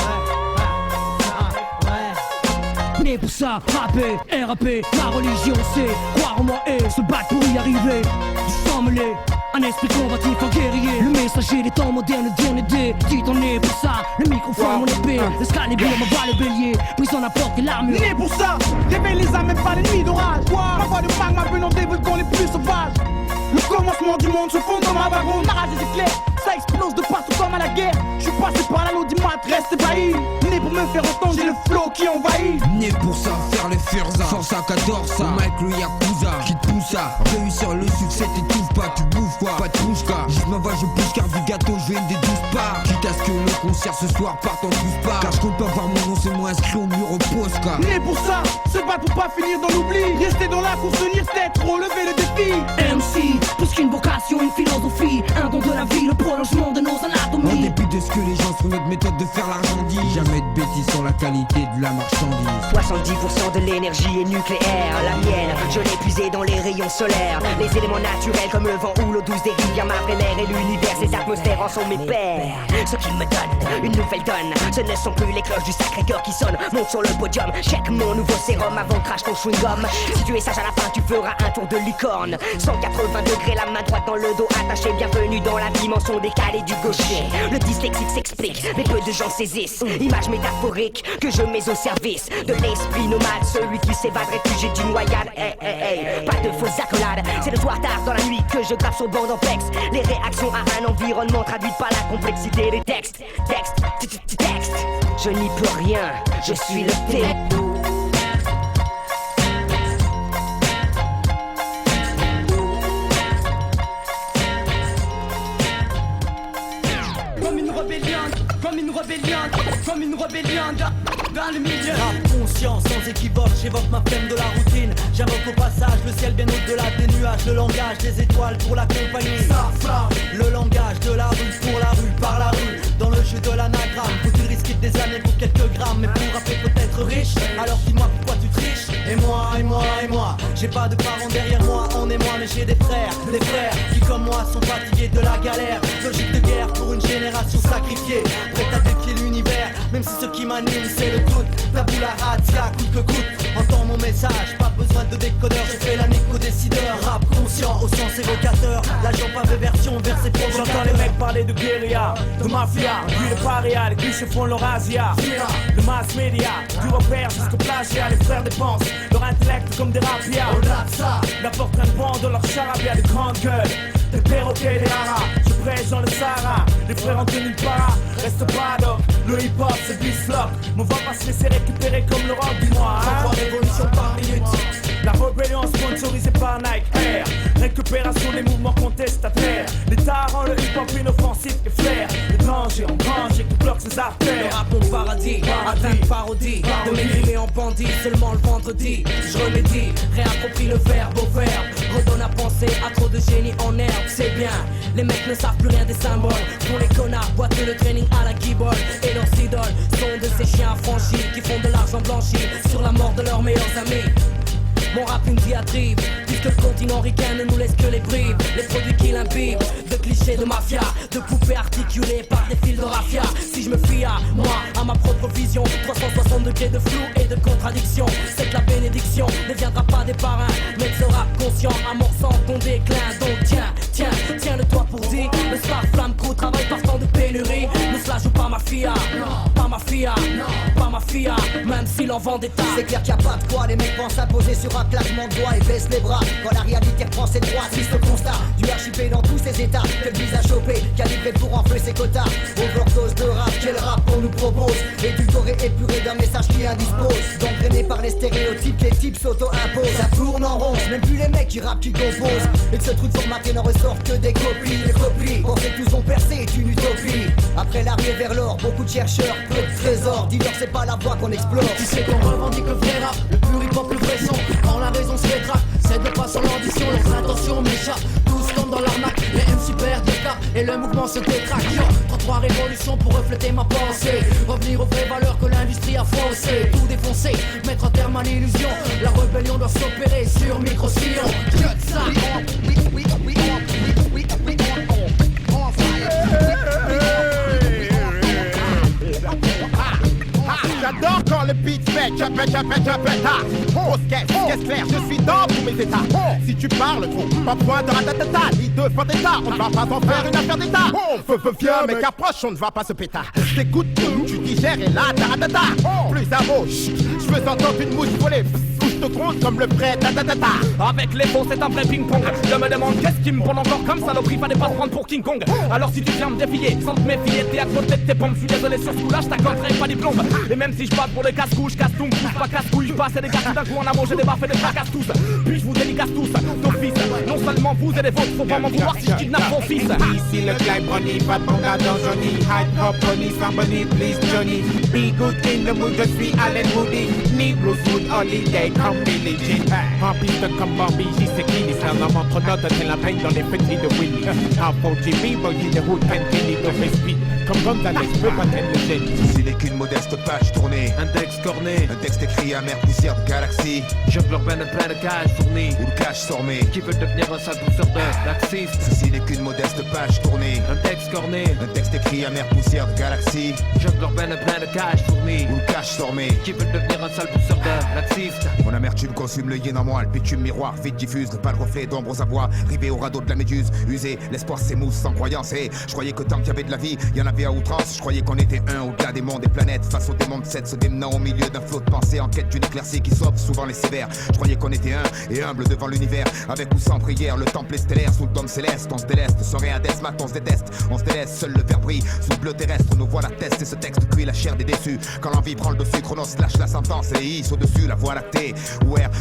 Né pour ça, rapper, RAP, ma religion c'est croire en moi et se battre pour y arriver. Du sang mêlé, un esprit combatif, un guerrier. Le messager des temps modernes, dire on est des. Dit on est pour ça, le microphone, mon épée. L'escalier, ma voix, les béliers. Prise en apporte et l'armure. Né pour ça, réveille les âmes, même pas les nuits d'orage. Ma voix de magma venant des volcans les plus sauvages. Le commencement du monde se fond dans ma baronne. Ma rage est éclair, ça explose de partout comme à la guerre. Je suis passé par l'anonymat, reste ébahi. Né pour me faire entendre, j'ai le flow qui envahit. Né pour ça, faire les furza. Force à 14, ça. Mike le Yakuza, qui te pousse à réussir le succès, t'étouffes pas, tu bouffes quoi. Pas de pouche-car, juste ma voix, je pousse car du gâteau, je vais une des 12 parts. Quitte à ce que le concert ce soir parte en 12 parts. Car je compte pas voir mon nom, c'est moi inscrit au mur au poste car. Né pour ça, se battre pour pas finir dans l'oubli. Rester dans la course, tenir tête, relever le défi. MC, plus qu'une vocation, une philosophie, un don de la vie, le prolongement de nos anatomies. En dépit de ce que les gens sont notre méthode de faire l'argandise. Jamais de bêtises sur la qualité de la marchandise. 70% de l'énergie est nucléaire, la mienne, je l'ai puisée dans les rayons solaires. Les éléments naturels comme le vent ou l'eau douce des rivières, ma vraie mère et l'univers, ces atmosphères en sont mes pères. Ce qui me donne une nouvelle donne, ce ne sont plus les cloches du Sacré-Cœur qui sonnent. Monte sur le podium, check mon nouveau sérum avant crash ton chewing-gum. Si tu es sage à la fin, tu feras un tour de licorne. 180 degrés, la main droite dans le dos attaché. Bienvenue dans la dimension décalée du gaucher. Le dyslexique s'explique, mais peu de gens saisissent. Image métaphorique que je mets au service de l'esprit nomade, celui qui s'évade réfugié d'une noyade. Pas de fausses accolades, c'est le soir tard dans la nuit que je grappe sur bande en texte. Les réactions à un environnement traduites par la complexité des textes. Texte, je n'y peux rien, je suis le thé. Comme une rébellion dans le milieu. Rap conscient, sans équivoque, j'évoque ma flemme de la routine. J'invoque au passage le ciel bien au-delà des nuages. Le langage des étoiles pour la compagnie. Le langage de la rue pour la rue, par la rue. Dans le jeu de l'anagramme, faut-il risquer des années pour quelques grammes. Mais pour rapper peut-être riche, alors dis-moi pourquoi tu triches. Et moi, j'ai pas de parents derrière moi, on est moi, mais j'ai des frères qui comme moi sont fatigués de la galère. Logique de guerre pour une génération sacrifiée, prête à défier l'univers, même si ce qui m'anime c'est le doute. Tabou la razzia, coûte que coûte, entends mon message, pas besoin de décodeur, je fais la néco-décideur. Rap conscient Conscient au sens évocateur, l'agent pavé version versé provocateur. J'entends les mecs parler de guérilla, de mafia, puis de paria, les clichés font leur Asia. Le mass media, du repère jusqu'au plagiat, les frères dépensent leur intellect comme des rapias. Au-delà de ça, n'apportent un vent de leur charabia, des grandes gueules, des perroquets, des haras. Je prêche dans le Sahara, les frères en tenue de para. Reste pas d'or, le hip-hop c'est Bislock. Mais on va pas se laisser récupérer comme le rock du mois. 33 révolutions par minute. La rébellion sponsorisée par Nike Air. Récupération des mouvements contestataires. L'État rend le hip-hop inoffensif et flair. Le danger en danger qui bloque ses artères. Le rap mon paradis, atteinte parodie. De m'écrimer en bandit seulement le vendredi. Je remédie, réapproprie le verbe au verbe. Redonne à penser à trop de génie en herbe. C'est bien, les mecs ne savent plus rien des symboles. Pour les connards, boiteux le training à la guibole. Et leurs idoles sont de ces chiens affranchis qui font de l'argent blanchi sur la mort de leurs meilleurs amis. Mon rap une diatribe, puisque le continent ricain ne nous laisse que les bribes. Les produits qu'il imbibe, de clichés de mafia, de poupées articulées par des fils de raffia. Si je me fie à moi, à ma propre vision, 360 degrés de flou et de contradiction. C'est que la bénédiction ne viendra pas des parrains, mais de ce rap conscient amorçant ton déclin. Donc tiens le toit pour dire, le Star Flamme Crew travaille par temps de pénurie. Ne se la joue pas ma fille, pas ma fille, pas ma fille, même s'il en vend des tas. C'est clair qu'il n'y a pas de quoi, les mecs pensent s'imposer sur un claquement de doigts et baisse les bras. Quand la réalité reprend ses droits, triste constat du HIP dans tous ses états. Quel vise à choper, calibré pour enfler ses quotas. Overdose de rap, quel rap on nous propose. Édulcoré, épuré d'un message qui indispose. D'entraîné par les stéréotypes, les types s'auto-imposent. Ça tourne en rond, même plus les mecs qui rappent, qui composent. Et que ce truc formaté n'en ressort que des copies. Les copies, penser que tous ont percé est une utopie. Après l'arrivée vers l'or, beaucoup de chercheurs, peu de trésors. Dis-leur c'est pas la voie qu'on explore. Tu sais qu'on revendique le vrai rap, le plus hip-hop, le vrai son. Quand la raison se rétracte, c'est de pas sur l'ambition, leurs intentions m'échappent. Tous comme dans l'arnaque, les MC perdent des cartes et le mouvement se détraque. Yo, 33 révolutions pour refléter ma pensée. Revenir aux vraies valeurs que l'industrie a faussées. Tout défoncer, mettre un terme à l'illusion. La rébellion doit s'opérer sur micro-sillon. Que ça. J'adore quand le beat fait, je pète, grosse caisse claire, je suis dans tous mes états. Si tu parles trop, pas besoin de ratatata, ni de vendetta, on ne va pas en faire une affaire d'état. Viens mec, approche, on ne va pas se péter. T'écoutes tout, tu digères et là, taratata. Plus à gauche, je veux entendre une mouche voler. Je te compte comme le prêt, Avec les mots c'est un vrai ping-pong. Je me demande qu'est-ce qui me prend encore comme saloperie. Fallait pas se prendre pour King Kong. Alors si tu viens me défier, sans te méfier, t'es à côté de tes pompes. Je suis désolé sur ce coup-là, je t'accorderai pas des plombes. Et même si je passe pour des casse-couches, casse-tout, pas casse-couille, je passe et des gars d'un coup en amont, j'ai des baffes et des fracasse tous. Puis je vous dédicace tous, d'office. Non seulement vous et les vôtres, faut pas m'en vouloir si je kidnappe mon fils. Ici le climb on y, pas de mon gars dans Johnny. Hide hop on y, somebody please Johnny. Be good in the mood, je suis Allen Moody. Negro food holiday, come legit. En piste comme Bobby, j'y sais qui les sert dans mon chronote, c'est la peine dans les petits de Willy. En faux Jimmy, Boggy de Hood, Pentini de Speed. Comme Gonzalez, je peux pas t'être le génie. Ceci n'est qu'une modeste page tournée. Un texte corné, un texte écrit à mer poussière de galaxie. Jungle urbaine plein de cash fourni. Où le cash s'ormé. Qui veut devenir un sale pousseur de laxiste. Ceci n'est qu'une modeste page tournée. Un texte corné, un texte écrit à mer poussière de galaxie. Jungle urbaine plein de cash fourni. Où le cash s'ormé. Qui veut devenir un sale pousseur de laxiste. Mon amertume consume le yin en moi, le bitume miroir, vite diffuse, le pâle reflet d'ombre aux abois, rivé au radeau de la méduse, usé, l'espoir s'émousse sans croyance, et je croyais que tant qu'il y avait de la vie, il y en avait à outrance, je croyais qu'on était un au-delà des mondes et planètes, face au démon de 7, se démenant au milieu d'un flot de pensée, en quête d'une éclaircie qui sauve souvent les sévères, je croyais qu'on était un et humble devant l'univers, avec ou sans prière, le temple est stellaire, sous le dôme céleste, on se déleste, sans rien mat, on se déteste, on se délaisse, seul le verre brille, sous le bleu terrestre, nos voix la teste, et ce texte cuit la chair des déçus, quand l'envie prend le dessus, Chronos lâche la sentence, et hisse au-dessus la voie lactée,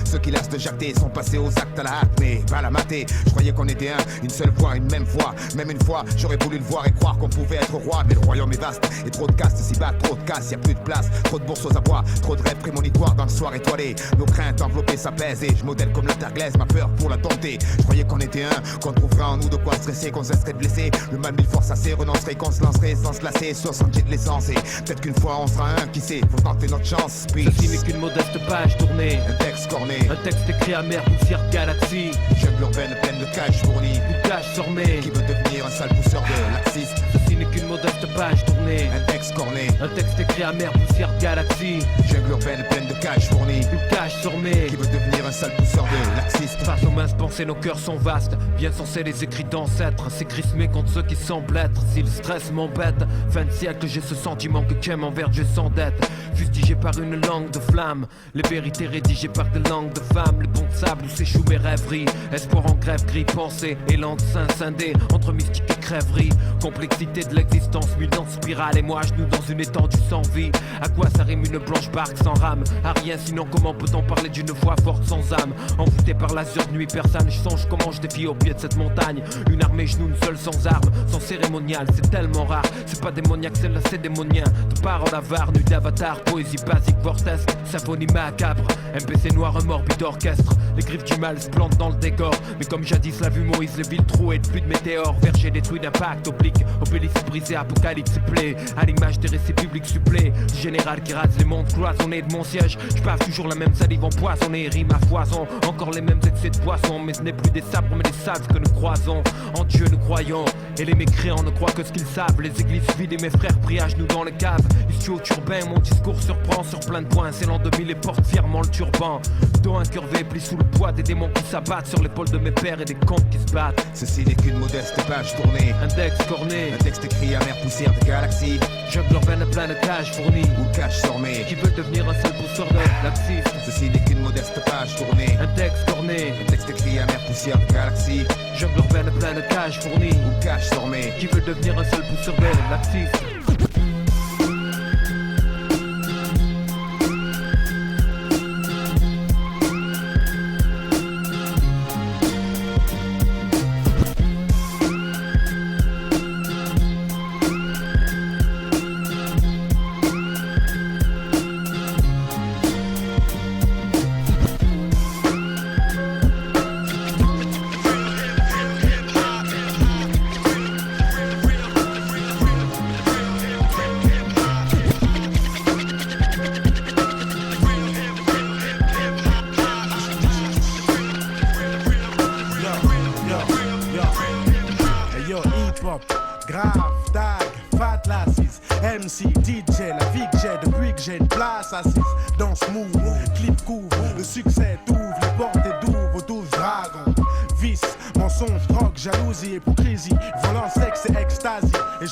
ceux qui lassent de jacter sont passés aux actes à la hâte, mais pas la mater. Je croyais qu'on était une seule voix, une même voix. Même une fois, j'aurais voulu le voir et croire qu'on pouvait être roi, mais le royaume est vaste et trop de castes s'y battent, trop de casse, y a plus de place, trop de bourses aux abois, trop de rêves prémonitoires dans le soir étoilé. Nos craintes enveloppées s'apaisent et je modèle comme la terre glaise ma peur pour la dompter. Je croyais qu'on était qu'on trouverait en nous de quoi stresser, qu'on se laisserait de blesser. Le mal mille forces assez renoncerait, qu'on se lancerait sans se lasser, sur sentier de l'essence. Et peut-être qu'une fois on sera qui sait, faut tenter notre chance. Ceci n'est qu'une modeste page tournée, un texte corné, un texte écrit à mer poussière de galaxie. Jungle urbaine pleine de cash fourni. Du cash sormé. Qui veut devenir un sale pousseur de laxiste. Ceci n'est qu'une modeste page tournée. Un texte corné. Un texte écrit à mer, poussière de galaxie. Jungle urbaine pleine de cash fournie. Une cage sur mes qui veut devenir un sale pousseur de laxiste. Face aux minces pensées, nos cœurs sont vastes. Bien censés les écrits d'ancêtres. C'est crispé contre ceux qui semblent être. Si le stress m'embête, fin de siècle, j'ai ce sentiment que qu'aime envers Dieu sans dette. Fustigé par une langue de flamme. Les vérités rédigées par des langues de femmes. Le pont de sable où s'échouent mes rêveries. Espoir en grève, gris pensée. Élan de sein scindé entre mystique et crèverie. Complexité de l'existence, mue dans spirale. Et moi à genoux dans une étendue sans vie. À quoi ça rime une blanche barque sans rame? À rien, sinon comment peut-on parler d'une voix forte sans âme? Envoûté par l'azur de nuit persane, je songe comment je défie au pied de cette montagne. Une armée genoux, une seule sans armes, sans cérémonial, c'est tellement rare. C'est pas démoniaque, celle-là c'est démonien. De paroles avares, nuit d'avatar, poésie basique, vortesque, symphonie macabre. MPC noir, un morbide orchestre. Les griffes du mal se plantent dans le décor. Mais comme jadis l'a vu Moïse, les villes trouées de pluie de météores. Verger détruit d'impact, oblique, obélisque brisé, apocalypse et plaie. À l'image des récits publics supplés. Du général qui rase les mondes cloisonnés de mon siège. Je passe toujours la même salive empoisonnée, rime à foison. Encore les mêmes excès de poisson. Mais ce n'est plus des sabres mais des sables que nous croisons. En Dieu nous croyons. Et les mécréants ne croient que ce qu'ils savent. Les églises vides et mes frères prient à genoux dans les caves. Istuo urbain, mon discours surprend sur plein de points. C'est l'an 2000 et porte fièrement le turban. Dos incurvé, pli sous le poids des démons qui s'abattent sur l'épaule de mes pères et des contes qui se battent. Ceci n'est qu'une modeste page tournée. Index corné. Un texte écrit à mer poussière de galaxie. Jungle urbaine plein de cages fournies. Où le cache s'ormait. Qui veut devenir un seul pousseur de laxiste. Ceci n'est qu'une modeste page tournée. Index corné. Un texte écrit à mer poussière de galaxie. Jungle urbaine plein de cages fournies. Où le cache s'ormait. Qui veut devenir un seul pousseur de laxiste.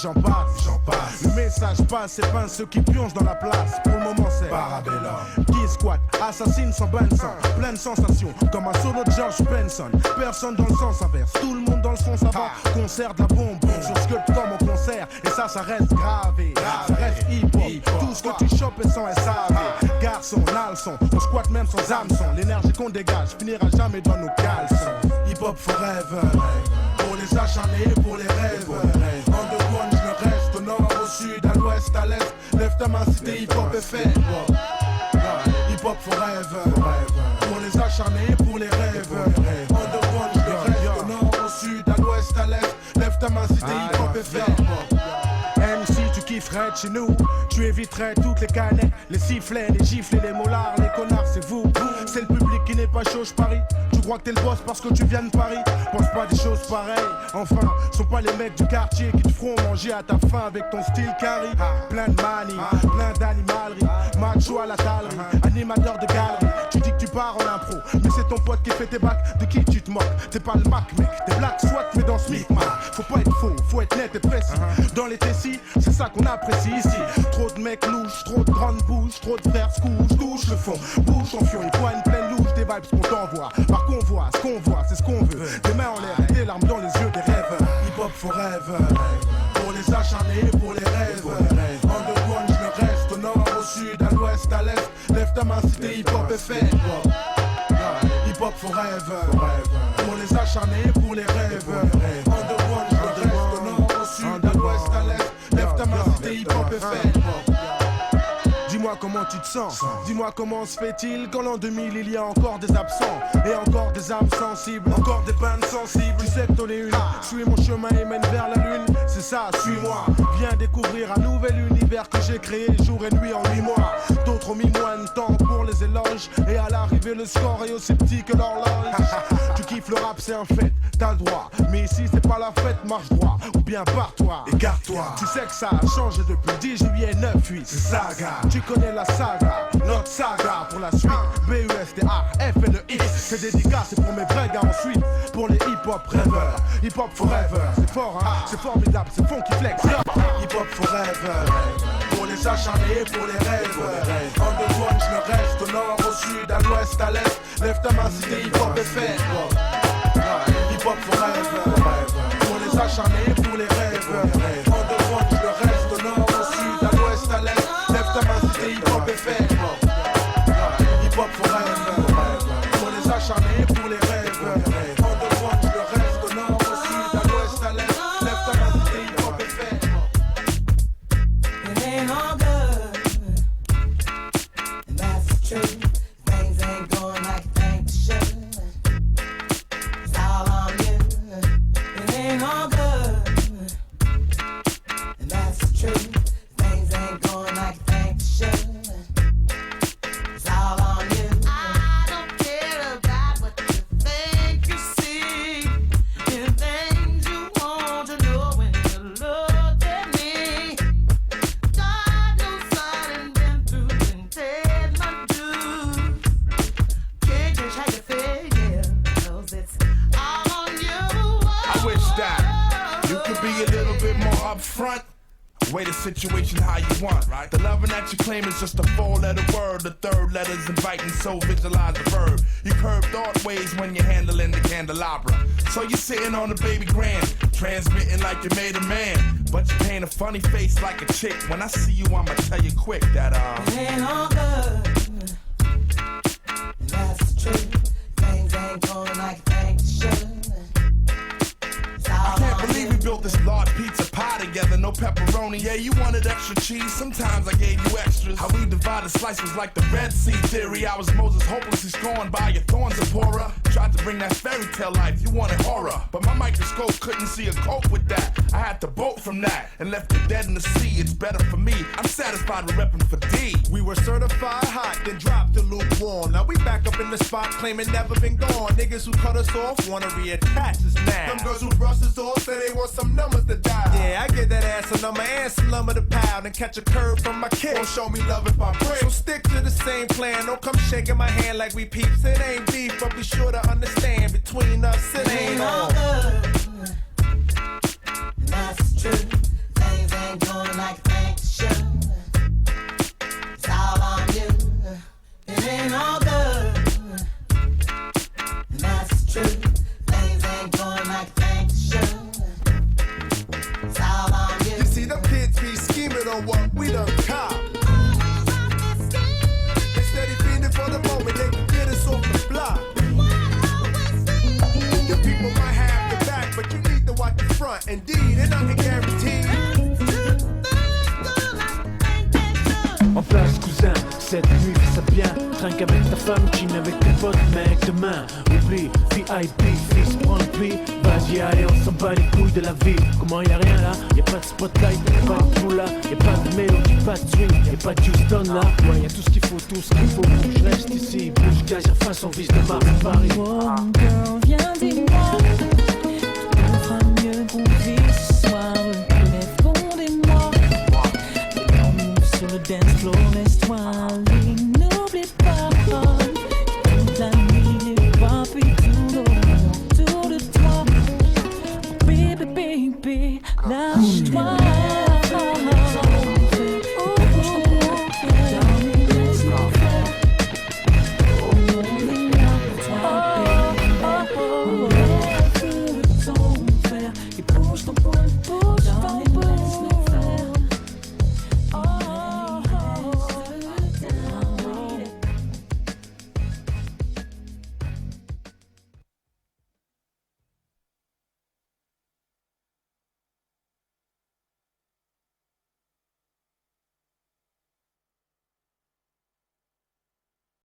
J'en passe, le message passe, c'est pas ceux qui plongent dans la place. Pour le moment c'est Parabella qui squatte, assassine sans bain de sang. Pleine sensation, comme un solo de George Benson. Personne dans le sens inverse, tout le monde dans le son ça va. Concert de la bombe, sur ce que comme au concert. Et ça reste gravé, ça reste hip-hop. Tout ce que tu chopes est sans SAV. Garçon, nalson, on squatte même sans hameçon. L'énergie qu'on dégage finira jamais dans nos caleçons. Hip-hop forever, pour les acharnés, pour les rêves. Underground, je le reste, au nord, au sud, à l'ouest, à l'est. Lève ta main si t'es hip-hop est fait. Hip-hop forever, pour les acharnés, pour les rêves. Underground, je le reste, au nord, au sud, à l'ouest, à l'est. Lève ta main si t'es hip-hop est fait. MC, tu kifferais de chez nous. Tu éviterais toutes les canettes, les sifflets, les gifles et les mollards. Les connards, c'est vous. C'est le public qui n'est pas chaud, je parie. Tu crois que t'es le boss parce que tu viens de Paris. Pense pas des choses pareilles. Enfin, sont pas les mecs du quartier qui te feront manger à ta faim avec ton style carry. Plein de manie, plein d'animalerie. Macho à la talerie, animateur de galerie. Tu dis que tu pars en impro, mais c'est ton pote qui fait tes bacs. De qui tu te moques? T'es pas le Mac, mec. T'es black soit mais dans ce micmac. Faut pas être faux, faut être net et précis. Dans les tessis, c'est ça qu'on apprécie ici. Trop de mecs louches, trop de grandes bouches, trop de frères se couchent, touche le fond, bouche en fion, une poigne pleine louche, des vibes qu'on t'envoie. Par convoi, ce qu'on voit, c'est ce qu'on veut. Des mains en l'air, des larmes dans les yeux des rêves. Hip-hop forever, pour les acharnés, pour les rêves. Underground, je le reste, au nord, au sud, à l'ouest, à l'est. Lève ta main si t'es hip-hop est fait. Hip-hop forever, pour les acharnés, pour les rêves. Underground, je le reste, au nord, au sud, à l'ouest, à l'est. Lève ta main si t'es hip-hop est fait. Dis-moi comment tu te sens, dis-moi comment se fait-il qu'en l'an 2000 il y a encore des absents et encore des âmes sensibles, encore des bandes sensibles. Tu sais que t'en es une, suis mon chemin et mène vers la lune, c'est ça, suis-moi. Viens découvrir un nouvel univers que j'ai créé jour et nuit en 8 mois. D'autres ont mis moins de temps pour les éloges et à l'arrivée le score est aussi petit que l'horloge. Tu kiffes le rap, c'est un fait, t'as le droit, Mais ici c'est pas la fête, marche droit, ou bien barre-toi, écarte-toi. Tu sais que ça a changé depuis le 10 juillet 9-8. C'est saga, tu connais la saga, notre saga pour la suite. B-U-S-T-A-F-N-E-X. C'est dédicace, c'est pour mes vrais gars ensuite. Pour les hip-hop rêveurs, hip-hop forever. C'est fort hein, c'est formidable, c'est funky flex. Hip-hop forever, pour les acharnés, pour les rêves. En deux fois je me reste au nord, au sud, à l'ouest, à l'est. Lève ta main si t'es hip-hop est fait. Hip-hop forever, pour les acharnés, pour les rêves. En deux fois je me reste au nord, au sud, à l'ouest, à l'est. Lève ta main si t'es hip-hop est fait. Hip-hop forever, pour les acharnés, pour les rêves. En deux fois je me reste au nord, au sud, à l'ouest, à l'est. Lève ta main si t'es hip-hop est fait. It ain't all good, and that's the truth. Things ain't going like you think they should. It's all on you. It ain't all good, and that's the truth. Things ain't going like you think they should. It's all on you. I don't care about what you think you see. The things you want to know when you look at me. God knows I done been through and paid my dues. Can't change how you feel, yeah, 'cause it's all on you. I wish that you could be a little bit more upfront. Way the situation how you want, right? The loving that you claim is just a 4-letter word. The third letter's inviting, so visualize the verb. You curve thought ways when you're handling the candelabra. So you're sitting on the baby grand, transmitting like you made a man. But you paint a funny face like a chick. When I see you, I'ma tell you quick that It ain't all good, and that's the truth. Things ain't going like you think they should. I can't believe we built this large pizza pie together, no pepperoni. Yeah, you wanted extra cheese, sometimes I gave you extras. How we divided slice was like the Red Sea theory. I was Moses hopelessly scorned by your thorns, Zipporah. Tried to bring that fairy tale life, you wanted horror. But my microscope couldn't see a cope with that. I had to bolt from that and left it dead in the sea. It's better for me, I'm satisfied with repping for D. We were certified hot, then dropped the lukewarm. Now we back up in the spot, claiming never been gone. Niggas who cut us off wanna reattach us now. Them girls who brush us off say they want some numbers to dial. Yeah, I give that ass a number and some lumber to pound and catch a curve from my kid. Won't show me love if I break. So stick to the same plan. Don't come shaking my hand like we peeps. It ain't beef, but be sure to understand between us it ain't all all. good, and that's the truth. Things ain't going like you think they should. It's all on you. It ain't all good, and that's the truth. Things ain't going like you think they should. It's all on you. You see them kids be scheming on what we done cop. Instead of feeding for the moment, they can get us off the block. Your people might have your back, but you need to watch the front. Indeed, and I can guarantee. En place cousin, cette nuit fais ça bien. Trinque avec ta femme, chine avec tes potes, mec demain. Oublie, VIP, fils, prends le pli. Vas-y, allez, on s'en bat les couilles de la vie. Comment y'a rien là? Y'a pas de spotlight, y'a pas de moula, y'a pas de mélodie, pas de swing, y'a pas de Houston là. Ouais, y'a tout ce qu'il faut pour que je reste ici. Bouge, gaz, y'a face, on vise de Mars, Paris. Oh, girl, viens, dis-moi. On fera mieux qu'on vit ce soir. Répondez-moi. Sur le dance floor, laisse-toi aller, n'oublie pas. Toute la nuit, les papilles tournent autour de toi. Oh, baby, baby, lâche-toi.